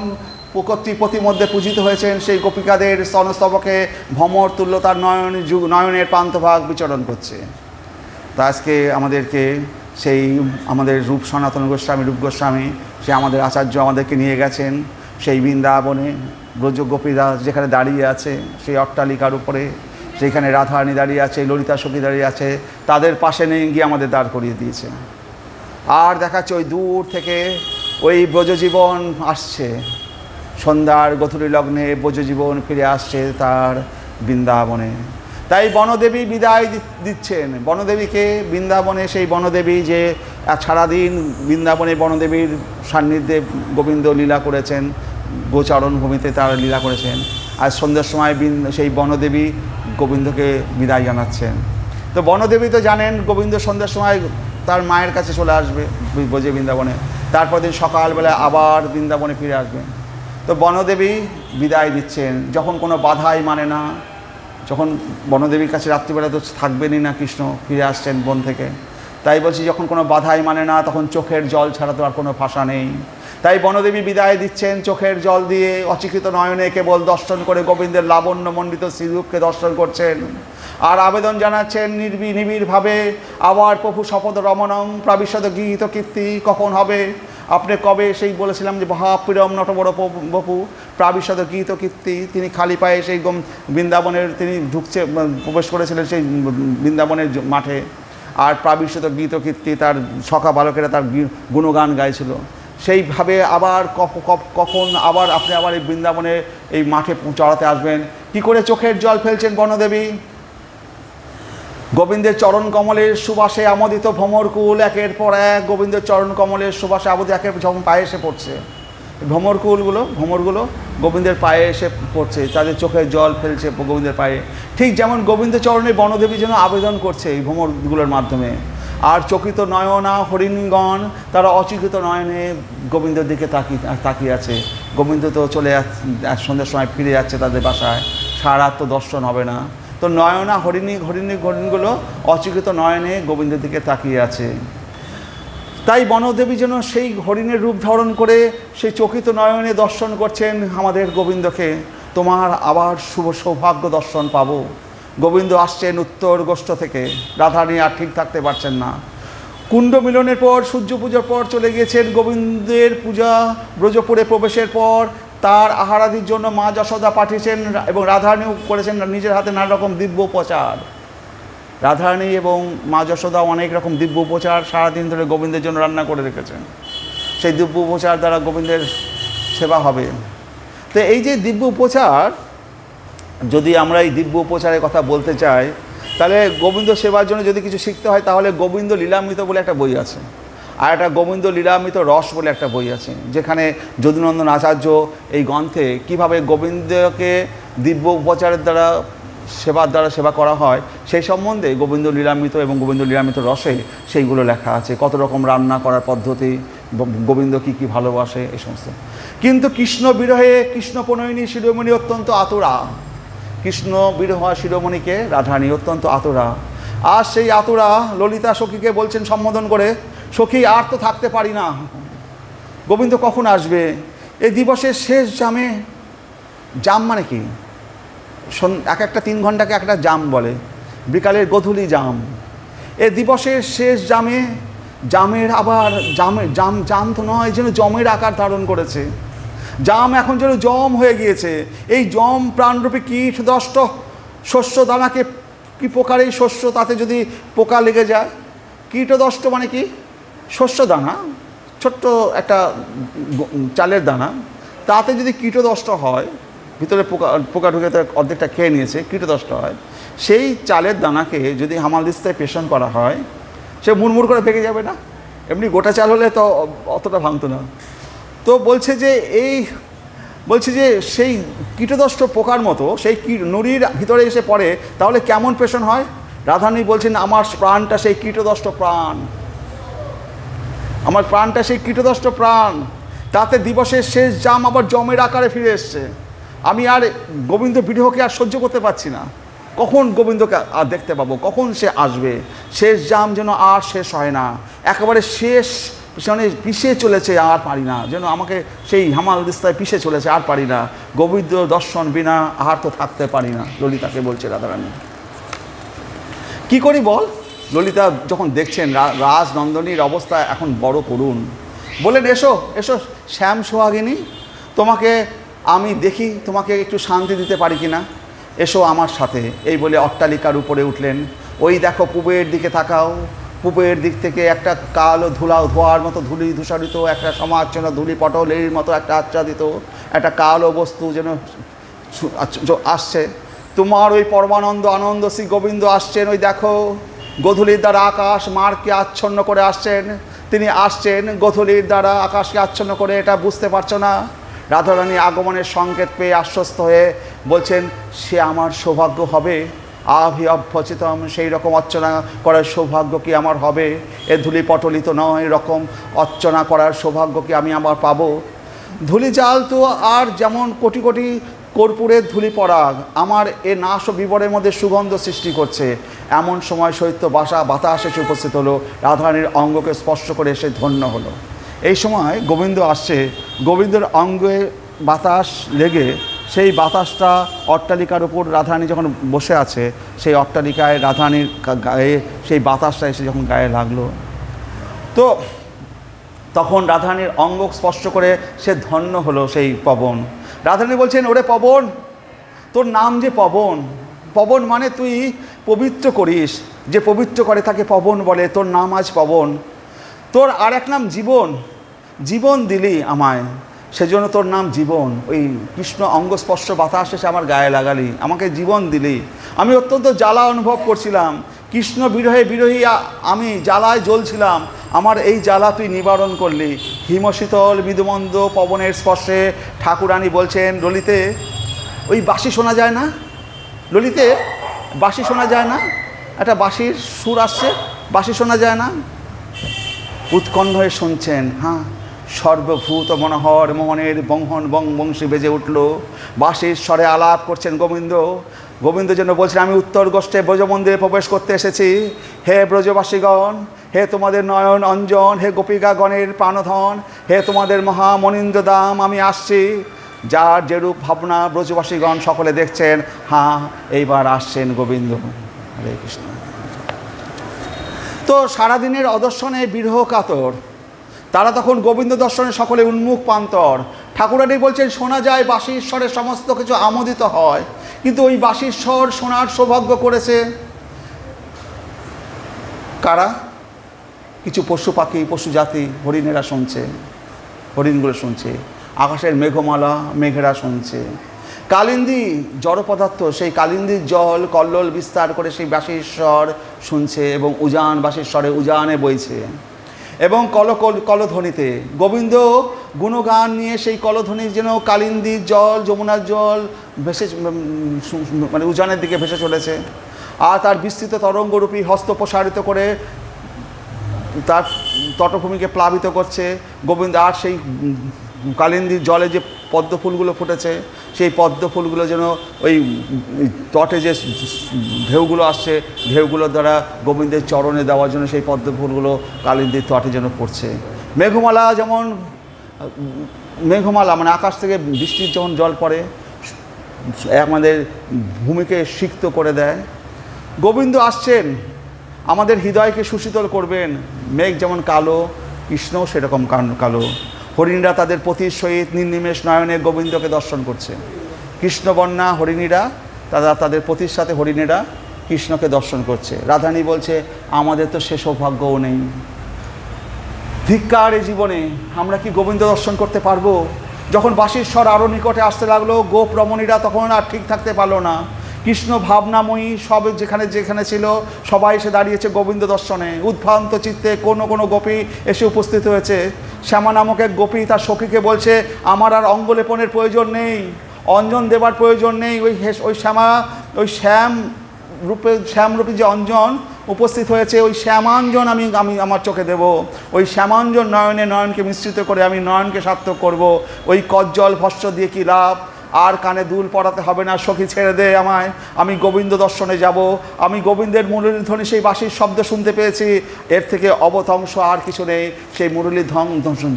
প্রতিমধ্যে পূজিত হয়েছেন। সেই গোপিকাদের স্তনস্তবকে ভ্রমর তুল্য তার নয়নের প্রান্তভাগ বিচরণ করছে। তা আজকে আমাদেরকে সেই আমাদের সনাতন গোস্বামী, রূপ গোস্বামী, সে আমাদের আচার্য আমাদেরকে নিয়ে গেছেন সেই বৃন্দাবনে। ব্রজ গোপীরা যেখানে দাঁড়িয়ে আছে সেই অট্টালিকার উপরে, সেইখানে রাধারানী দাঁড়িয়ে আছে, ললিতা সখী দাঁড়িয়ে আছে, তাদের পাশে নিয়ে গিয়ে আমাদের দাঁড় করিয়ে দিয়েছে। আর দেখাচ্ছে ওই দূর থেকে ওই ব্রজজীবন আসছে, সন্ধ্যার গধূলি লগ্নে ব্রজজীবন ফিরে আসছে তার বৃন্দাবনে। তাই বনদেবী বিদায় দিচ্ছেন। বনদেবীকে বৃন্দাবনে, সেই বনদেবী যে সারাদিন বৃন্দাবনে বনদেবীর সান্নিধ্যে গোবিন্দ লীলা করেছেন, গোচরণ ভূমিতে তার লীলা করেছেন। আজ সন্ধ্যার সময় সেই বনদেবী গোবিন্দকে বিদায় জানাচ্ছেন। তো বনদেবী তো জানেন গোবিন্দ সন্ধ্যার সময় তার মায়ের কাছে চলে আসবে ব্রজে বৃন্দাবনে, তারপর দিন সকালবেলা আবার বৃন্দাবনে ফিরে আসবেন। তো বনদেবী বিদায় দিচ্ছেন যখন কোনো বাধাই মানে না, যখন বনদেবীর কাছে রাত্রিবেলা তো থাকবেনই না, কৃষ্ণ ফিরে আসছেন বন থেকে। তাই বলছি যখন কোনো বাধাই মানে না তখন চোখের জল ছাড়া তো আর কোনো ভাষা নেই। তাই বনদেবী বিদায় দিচ্ছেন চোখের জল দিয়ে, অচিকিত নয়নে কেবল দর্শন করে গোবিন্দের লাবণ্যমণ্ডিত শ্রীরূপকে দর্শন করছেন। আর আবেদন জানাচ্ছেন নিবিড়ভাবে, আবার প্রভু শপথ রমণং প্রাবিশদ গীত কীর্তি কখন হবে? আপনি কবে সেই বলেছিলাম যে মহাপ্রিয়ম নটবর বপু প্রাবিশদ গীত কীর্তি, তিনি খালি পায়ে সেই বৃন্দাবনের তিনি প্রবেশ করেছিলেন সেই বৃন্দাবনের মাঠে, আর প্রাবিশদ গীত কীর্তি তার সখা বালকেরা তার গুণগান গাইছিল। সেইভাবে আবার কখন আবার আপনি আবার এই বৃন্দাবনে এই মাঠে চড়াতে আসবেন? কি করে চোখের জল ফেলছেন বনদেবী? গোবিন্দের চরণ কমলের সুবাসে আমোদিত ভ্রমরকুল একের পর এক গোবিন্দের চরণ কমলের সুবাসে আমোদিত একের যখন পায়ে এসে পড়ছে, ভ্রমরগুলো গোবিন্দের পায়ে এসে পড়ছে, তাদের চোখের জল ফেলছে গোবিন্দের পায়ে। ঠিক যেমন গোবিন্দ চরণে বনদেবী যেন আবেদন করছে এই ভ্রমরগুলোর মাধ্যমে। আর চকিত নয়না হরিণগণ তারা অচিকিত নয়নে গোবিন্দের দিকে তাকিয়ে আছে। গোবিন্দ তো চলে যাচ্ছে, সন্ধ্যের সময় ফিরে যাচ্ছে তাদের বাসায়, সারা তো দর্শন হবে না। তো নয়না হরিণগুলো অচিকিত নয়নে গোবিন্দের দিকে তাকিয়ে আছে। তাই বনদেবী যেন সেই হরিণের রূপ ধারণ করে সেই চকিত নয়নে দর্শন করছেন আমাদের গোবিন্দকে। তোমার আবার শুভ সৌভাগ্য দর্শন পাবো। গোবিন্দ আসছেন উত্তর গোষ্ঠ থেকে, রাধারানী আর ঠিক থাকতে পারছেন না। কুণ্ড মিলনের পর, সূর্য পূজার পর চলে গিয়েছেন। গোবিন্দের পূজা ব্রজপুরে প্রবেশের পর তার আহারাদির জন্য মা যশোদা পাঠিয়েছেন এবং রাধারানীও করেছেন নিজের হাতে নানা রকম দিব্য উপচার। রাধারানী এবং মা যশোদা অনেক রকম দিব্য উপচার সারাদিন ধরে গোবিন্দের জন্য রান্না করে রেখেছেন। সেই দিব্য উপচার দ্বারা গোবিন্দের সেবা হবে। তো এই যে দিব্য উপচার, যদি আমরা এই দিব্য উপচারের কথা বলতে চাই, তাহলে গোবিন্দ সেবার জন্য যদি কিছু শিখতে হয় তাহলে গোবিন্দ লীলামৃত বলে একটা বই আছে, আর একটা গোবিন্দ লীলামৃত রস বলে একটা বই আছে, যেখানে যদুনন্দন আচার্য এই গ্রন্থে কীভাবে গোবিন্দকে দিব্য উপচারের দ্বারা সেবা করা হয় সেই সম্বন্ধে গোবিন্দ লীলামৃত এবং গোবিন্দ লীলামৃত রসে সেইগুলো লেখা আছে। কত রকম রান্না করার পদ্ধতি, গোবিন্দ কী কী ভালোবাসে, এই সমস্ত। কিন্তু কৃষ্ণ বিরহে কৃষ্ণ প্রণয়িনী শিরোমণি অত্যন্ত আতুরা। কৃষ্ণ বিরহ শিরোমণিকে রাধারানী অত্যন্ত আতুরা। আর সেই আতুরা ললিতা সখীকে বলছেন সম্বোধন করে, সখী আর তো থাকতে পারি না, গোবিন্দ কখন আসবে? এই দিবসের শেষ জামে, জাম মানে কি? এক একটা 3 ঘন্টাকে একটা জাম বলে, বিকালের গধূলি জাম। এ দিবসের শেষ জামে, জামের আবার জাম তো নয়, যেন জমের আকার ধারণ করেছে। জাম এখন যেন জম হয়ে গিয়েছে। এই জম প্রাণরূপী কীটদষ্ট শস্য দানাকে, কি প্রকার এই শস্য, তাতে যদি পোকা লেগে যায়। কীটদষ্ট মানে কি? শস্য দানা, ছোট্ট একটা চালের দানা, তাতে যদি কীটদষ্ট হয়, ভিতরে পোকা ঢুকে অর্ধেকটা খেয়ে নিয়েছে, কীটদষ্ট হয়, সেই চালের দানাকে যদি হামালদিস্তায় পেষণ করা হয়, সে মুড়মুড় করে ভেঙে যাবে না? এমনি গোটা চাল হলে তো অতটা ভাঙতো না। তো বলছে যে সেই কীটদষ্ট পোকার মতো সেই নুড়ির ভিতরে এসে পড়ে, তাহলে কেমন পেষণ হয়? রাধারানী বলছেন আমার প্রাণটা সেই কীটদষ্ট প্রাণ, আমার প্রাণটা সেই কীটদষ্ট প্রাণ। তাতে দিবসের শেষ জাম আবার জমের আকারে ফিরে এসছে। আমি আর গোবিন্দ বিরহকে আর সহ্য করতে পারছি না। কখন গোবিন্দকে আর দেখতে পাবো, কখন সে আসবে? শেষ জাম যেন আর শেষ হয় না, একেবারে শেষ মানে পিষে চলেছে, আর পারি না, যেন আমাকে সেই হামালদিস্তায় পিষে চলেছে, আর পারি না। গোবিন্দ দর্শন বিনা আর তো থাকতে পারি না, ললিতাকে বলছে রাধারানী। কি করি বল? ললিতা যখন দেখছেন রাজনন্দনীর অবস্থা এখন বড় করুণ, বলেন এসো এসো শ্যাম সোহাগিনী, তোমাকে আমি দেখি, তোমাকে একটু শান্তি দিতে পারি কি না, এসো আমার সাথে। এই বলে অট্টালিকার উপরে উঠলেন। ওই দেখো পূবের দিকে তাকাও, পূবের দিক থেকে একটা কালো ধোয়ার মতো ধূলি ধূসারিত একটা সমাচ্ছন্ন ধূলি পটলের মতো একটা আচ্ছাদিত একটা কালো বস্তু যেন আসছে। তোমার ওই পরমানন্দ আনন্দ শ্রী গোবিন্দ আসছেন, ওই দেখো গোধূলির দ্বারা আকাশ মারকে আচ্ছন্ন করে আসছেন, তিনি আসছেন গোধূলির দ্বারা আকাশকে আচ্ছন্ন করে, এটা বুঝতে পারছো না? রাধারানী আগমনের সংকেত পেয়ে আশ্বস্ত হয়ে বলছেন, সে আমার সৌভাগ্য হবে? আভি অভ্যচিতম, সেই রকম অর্চনা করার সৌভাগ্য কি আমার হবে? এ ধূলি পটলিত নয়, এরকম অর্চনা করার সৌভাগ্য কি আমি আমার পাবো? ধূলি জাল তো আর যেমন কোটি কোটি কর্পূরের ধূলি পরাগ আমার এ নাশ ও বিবরের মধ্যে সুগন্ধ সৃষ্টি করছে। এমন সময় শৈত্য বাতাস এসে উপস্থিত হলো, রাধারানীর অঙ্গকে স্পর্শ করে এসে ধন্য হলো। এই সময় গোবিন্দ আসছে, গোবিন্দের অঙ্গে বাতাস লেগে সেই বাতাসটা অট্টালিকার উপর রাধারানী যখন বসে আছে, সেই অট্টালিকায় রাধারানীর গায়ে সেই বাতাসটা এসে যখন গায়ে লাগলো, তো তখন রাধারানীর অঙ্গ স্পর্শ করে সে ধন্য হলো সেই পবন। রাধারানী বলছেন, ওরে পবন, তোর নাম যে পবন, পবন মানে তুই পবিত্র করিস, যে পবিত্র করে তাকে পবন বলে, তোর নাম আজ পবন। তোর আর এক নাম জীবন, জীবন দিলি আমায়, সেজন্য তোর নাম জীবন। ওই কৃষ্ণ অঙ্গস্পর্শ বাতাস এসে আমার গায়ে লাগালি, আমাকে জীবন দিলি। আমি অত্যন্ত জ্বালা অনুভব করছিলাম, কৃষ্ণ বিরহী আমি জ্বালায় জ্বলছিলাম, আমার এই জ্বালা তুই নিবারণ করলি। হিমশীতল মৃদুমন্দ পবনের স্পর্শে ঠাকুরানী বলছেন, ললিতে ওই বাঁশি শোনা যায় না? ললিতে বাঁশি শোনা যায় না? একটা বাঁশির সুর আসছে, বাঁশি শোনা যায় না? উৎকণ্ঠ হয়ে শুনছেন, হ্যাঁ, সর্বভূত মনোহর মোহনের বংহন বংশী বেজে উঠল। বাঁশির স্বরে আলাপ করছেন গোবিন্দ। গোবিন্দ যেন বলছেন, আমি উত্তর গোষ্ঠে ব্রজমন্দিরে প্রবেশ করতে এসেছি। হে ব্রজবাসীগণ, হে তোমাদের নয়ন অঞ্জন, হে গোপিকাগণের প্রাণধন, হে তোমাদের মহামনীন্দ্র দাম, আমি আসছি। যার যেরূপ ভাবনা ব্রজবাসীগণ সকলে দেখছেন, হ্যাঁ, এইবার আসছেন গোবিন্দ। হরে কৃষ্ণ। তো সারাদিনের অদর্শনে বিরহ কাতর, তারা তখন গোবিন্দ দর্শনে সকলে উন্মুখ প্রান্তর। ঠাকুরানী বলছেন, শোনা যায় বাঁশির স্বরে সমস্ত কিছু আমোদিত হয়, কিন্তু ওই বাঁশির স্বর শোনার সৌভাগ্য করেছে কারা? কিছু পশু পাখি, পশু জাতি, হরিণেরা শুনছে, হরিণগুলো শুনছে। আকাশের মেঘমালা, মেঘেরা শুনছে। কালিন্দী জড় পদার্থ, সেই কালিন্দীর জল কল্লোল বিস্তার করে সেই বাঁশির স্বর শুনছে, এবং উজান বাঁশির স্বরে উজানে বইছে। এবং কলধ্বনিতে গোবিন্দ গুণগান নিয়ে সেই কলধ্বনি যেন কালিন্দীর জল, যমুনার জল ভেসে, মানে উজানের দিকে ভেসে চলেছে। আর তার বিস্তৃত তরঙ্গরূপী হস্ত প্রসারিত করে তার তটভূমিকে প্লাবিত করছে গোবিন্দ। আর সেই কালিন্দীর জলে যে পদ্ম ফুলগুলো ফুটেছে, সেই পদ্ম ফুলগুলো যেন ওই তটে যে ঢেউগুলো আসছে, ঢেউগুলোর দ্বারা গোবিন্দের চরণে দেওয়ার জন্য সেই পদ্ম ফুলগুলো কালিন্দীর তটে যেন পড়ছে। মেঘমালা যেমন, মেঘমালা মানে আকাশ থেকে বৃষ্টির যখন জল পড়ে আমাদের ভূমিকে সিক্ত করে দেয়। গোবিন্দ আসছেন, আমাদের হৃদয়কে সুশীতল করবেন। মেঘ যেমন কালো, কৃষ্ণও সেরকম কালো। হরিণীরা তাদের পতির সহিত নির্নিমেষ নয়নে গোবিন্দকে দর্শন করছে। কৃষ্ণবর্ণা হরিণীরা তারা তাদের পতির সাথে, হরিণীরা কৃষ্ণকে দর্শন করছে। রাধারানী বলছে, আমাদের তো সে সৌভাগ্যও নেই। ধিক্কার এই জীবনে, আমরা কি গোবিন্দ দর্শন করতে পারবো? যখন বাঁশির স্বর আরও নিকটে আসতে লাগলো, গোপ রমণীরা তখন আর ঠিক থাকতে পারলো না। কৃষ্ণ ভাবনাময়ী সব যেখানে যেখানে ছিল সবাই এসে দাঁড়িয়েছে গোবিন্দ দর্শনে। উদ্ভ্রান্ত চিত্তে কোনো কোনো গোপী এসে উপস্থিত হয়েছে। শ্যামা নামক এক গোপী তার সখীকে বলছে, আমার আর অঙ্গলেপনের প্রয়োজন নেই, অঞ্জন দেবার প্রয়োজন নেই। ওই শ্যামা, ওই শ্যামরূপী যে অঞ্জন উপস্থিত হয়েছে, ওই শ্যামাঞ্জন আমি আমার চোখে দেব। ওই শ্যামাঞ্জন নয়নে নয়নকে মিশ্রিত করে আমি নয়নকে সার্থক করব। ওই কজ্জল ভস্য দিয়ে কি লাভ? আর কানে দুল পড়াতে হবে না, সখী ছেড়ে দে আমায়, আমি গোবিন্দ দর্শনে যাব। আমি গোবিন্দের মুরলীর ধ্বনি, সেই বাঁশির শব্দ শুনতে পেয়েছি, এর থেকে অবতংশ আর কিছু নেই। সেই মুরলীর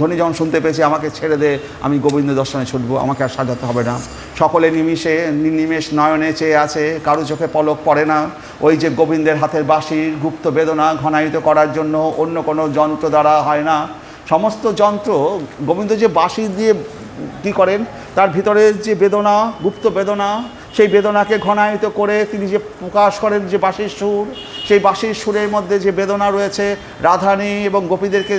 ধ্বনি যখন শুনতে পেয়েছি, আমাকে ছেড়ে দে, আমি গোবিন্দ দর্শনে ছুটবো, আমাকে আর সাজাতে হবে না। সকলে নিমেষ নয়নে চেয়ে আছে, কারো চোখে পলক পড়ে না। ওই যে গোবিন্দের হাতের বাঁশির গুপ্ত বেদনা ঘনায়িত করার জন্য অন্য কোনো যন্ত্র দ্বারা হয় না। সমস্ত যন্ত্র, গোবিন্দ যে বাঁশি দিয়ে কী করেন, তার ভিতরে যে বেদনা, গুপ্ত বেদনা, সেই বেদনাকে ঘনায়িত করে তিনি যে প্রকাশ করেন যে বাঁশির সুর, সেই বাঁশির সুরের মধ্যে যে বেদনা রয়েছে, রাধারানী এবং গোপীদেরকে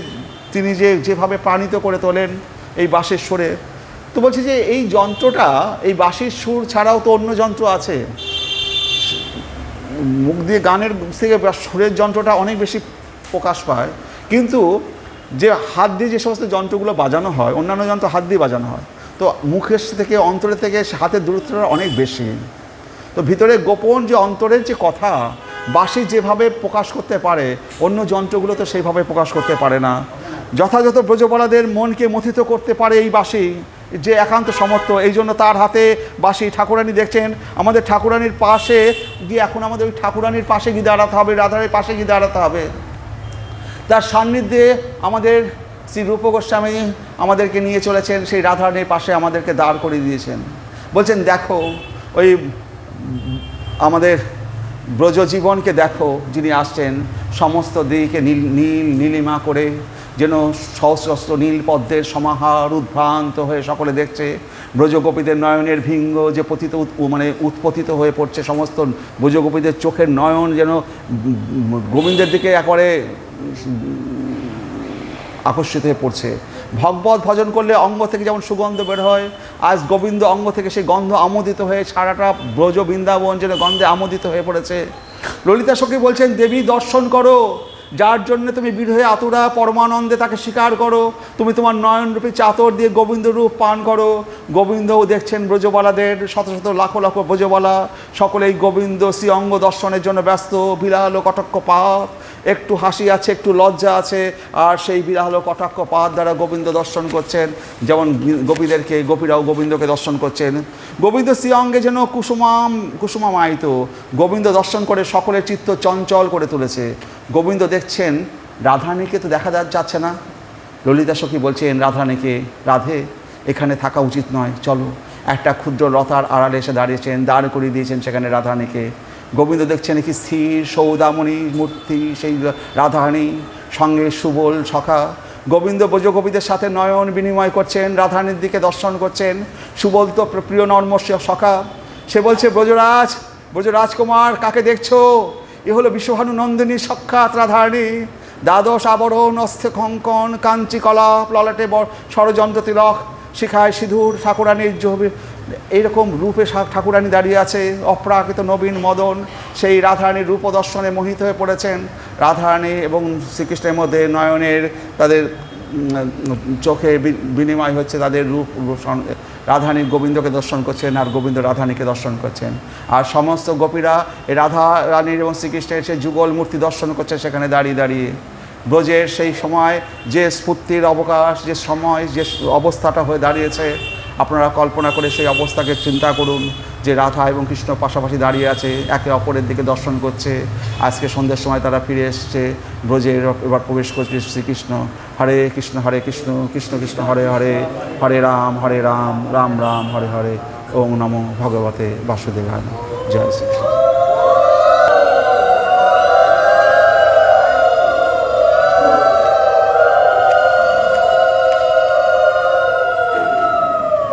তিনি যেভাবে প্রাণিত করে তোলেন এই বাঁশির সুরে। তো বলছি যে এই যন্ত্রটা, এই বাঁশির সুর ছাড়াও তো অন্য যন্ত্র আছে। মুখ দিয়ে গানের থেকে সুরের যন্ত্রটা অনেক বেশি প্রকাশ পায়, কিন্তু যে হাত দিয়ে যে সমস্ত যন্ত্রগুলো বাজানো হয়, অন্যান্য যন্ত্র হাত দিয়ে বাজানো হয়, তো মুখের থেকে অন্তরের থেকে হাতের দূরত্বটা অনেক বেশি। তো ভিতরে গোপন যে অন্তরের যে কথা বাঁশি যেভাবে প্রকাশ করতে পারে, অন্য যন্ত্রগুলো তো সেইভাবে প্রকাশ করতে পারে না। যথাযথ ব্রজবালাদের মনকে মথিত করতে পারে এই বাঁশি, যে একান্ত সমর্থ। এই জন্য তার হাতে বাঁশি। ঠাকুরানী দেখছেন, আমাদের ঠাকুরানীর পাশে গিয়ে, এখন আমাদের ওই ঠাকুরানীর পাশে গিয়ে দাঁড়াতে হবে, রাধারের পাশে গিয়ে দাঁড়াতে হবে। তার সান্নিধ্যে আমাদের শ্রী রূপ গোস্বামী আমাদেরকে নিয়ে চলেছেন, সেই রাধারানীর পাশে আমাদেরকে দাঁড় করিয়ে দিয়েছেন। বলছেন দেখো ওই আমাদের ব্রজজীবনকে দেখো, যিনি আসছেন সমস্ত দিকে নীল নীল নীলিমা করে, যেন সহস্রস্র নীল পদ্মের সমাহার উদ্ভ্রান্ত হয়ে সকলে দেখছে। ব্রজগোপীদের নয়নের ভিঙ্গ যে উৎপতিত হয়ে পড়ছে, সমস্ত ব্রজগোপীদের চোখের নয়ন যেন গোবিন্দের দিকে একবারে আকর্ষিত হয়ে পড়ছে। ভগবত ভজন করলে অঙ্গ থেকে যেমন সুগন্ধ বের হয়, আজ গোবিন্দ অঙ্গ থেকে সেই গন্ধ আমোদিত হয়ে সারাটা ব্রজ বৃন্দাবন যেন গন্ধে আমোদিত হয়ে পড়েছে। ললিতা সখী বলছেন, দেবী দর্শন করো, যার জন্য তুমি বিরহে আতুরা, পরমানন্দে তাকে স্বীকার করো। তুমি তোমার নয়নরূপী চাতর দিয়ে গোবিন্দ রূপ পান করো। গোবিন্দও দেখছেন ব্রজবালাদের, শত শত লাখো লাখো ব্রজবালা সকলেই গোবিন্দ শ্রী অঙ্গ দর্শনের জন্য ব্যস্ত। বিরল কটাক্ষপাত, একটু হাসি আছে, একটু লজ্জা আছে, আর সেই বিরল কটাক্ষপাত দ্বারা গোবিন্দ দর্শন করছেন। যেমন গোপীরাও গোবিন্দকে দর্শন করছেন। গোবিন্দ শ্রী অঙ্গে যেন কুসুমায়িত। গোবিন্দ দর্শন করে সকলের চিত্ত চঞ্চল করে তুলেছে। গোবিন্দ দেখছেন, রাধারানীকে তো দেখা যাচ্ছে না। ললিতা সখী বলছেন রাধারানীকে, রাধে এখানে থাকা উচিত নয়, চলো। একটা ক্ষুদ্র লতার আড়ালে এসে দাঁড়িয়েছেন, দাঁড় করিয়ে দিয়েছেন সেখানে রাধারানীকে। গোবিন্দ দেখছেন কি স্থির সৌদামণি মূর্তি সেই রাধারানী, সঙ্গে সুবল সখা। গোবিন্দ ব্রজগোপীদের সাথে নয়ন বিনিময় করছেন, রাধারানীর দিকে দর্শন করছেন। সুবল তো প্রিয় নর্মস্য সখা। সে বলছে, ব্রজরাজকুমার কাকে দেখছো? এ হলো বিশ্বভানু নন্দিনী সাক্ষাৎ রাধারানী। দ্বাদশ আবরণ, অস্থে কঙ্কণ, কাঞ্চি কলাপ, ললাটে ষড়যন্ত্র তিলক, শিখায় সিঁদুর, ঠাকুরানীর এইরকম রূপে ঠাকুরানী দাঁড়িয়ে আছে, অপ্রাকৃত নবীন মদন। সেই রাধারানীর রূপ দর্শনে মোহিত হয়ে পড়েছেন। রাধারানী এবং শ্রীকৃষ্ণের মধ্যে নয়নের তাদের চোখে বিনিময় হচ্ছে, তাদের রূপ। রাধারানী গোবিন্দকে দর্শন করছেন, আর গোবিন্দ রাধারানীকে দর্শন করছেন। আর সমস্ত গোপীরা এই রাধারানীর এবং শ্রীকৃষ্ণের সেই যুগল মূর্তি দর্শন করছে সেখানে দাঁড়িয়ে দাঁড়িয়ে। ব্রজের সেই সময় যে স্ফূর্তির অবকাশ, যে সময়, যে অবস্থাটা হয়ে দাঁড়িয়েছে, আপনারা কল্পনা করে সেই অবস্থাকে চিন্তা করুন, যে রাধা এবং কৃষ্ণ পাশাপাশি দাঁড়িয়ে আছে, একে অপরের দিকে দর্শন করছে। আজকে সন্ধ্যের সময় তারা ফিরে এসছে ব্রজে, এবার প্রবেশ করছে শ্রীকৃষ্ণ। হরে কৃষ্ণ কৃষ্ণ কৃষ্ণ হরে হরে, হরে রাম রাম রাম হরে হরে। ওম নমো ভগবতে বাসুদেবায়। জয় শ্রীকৃষ্ণ।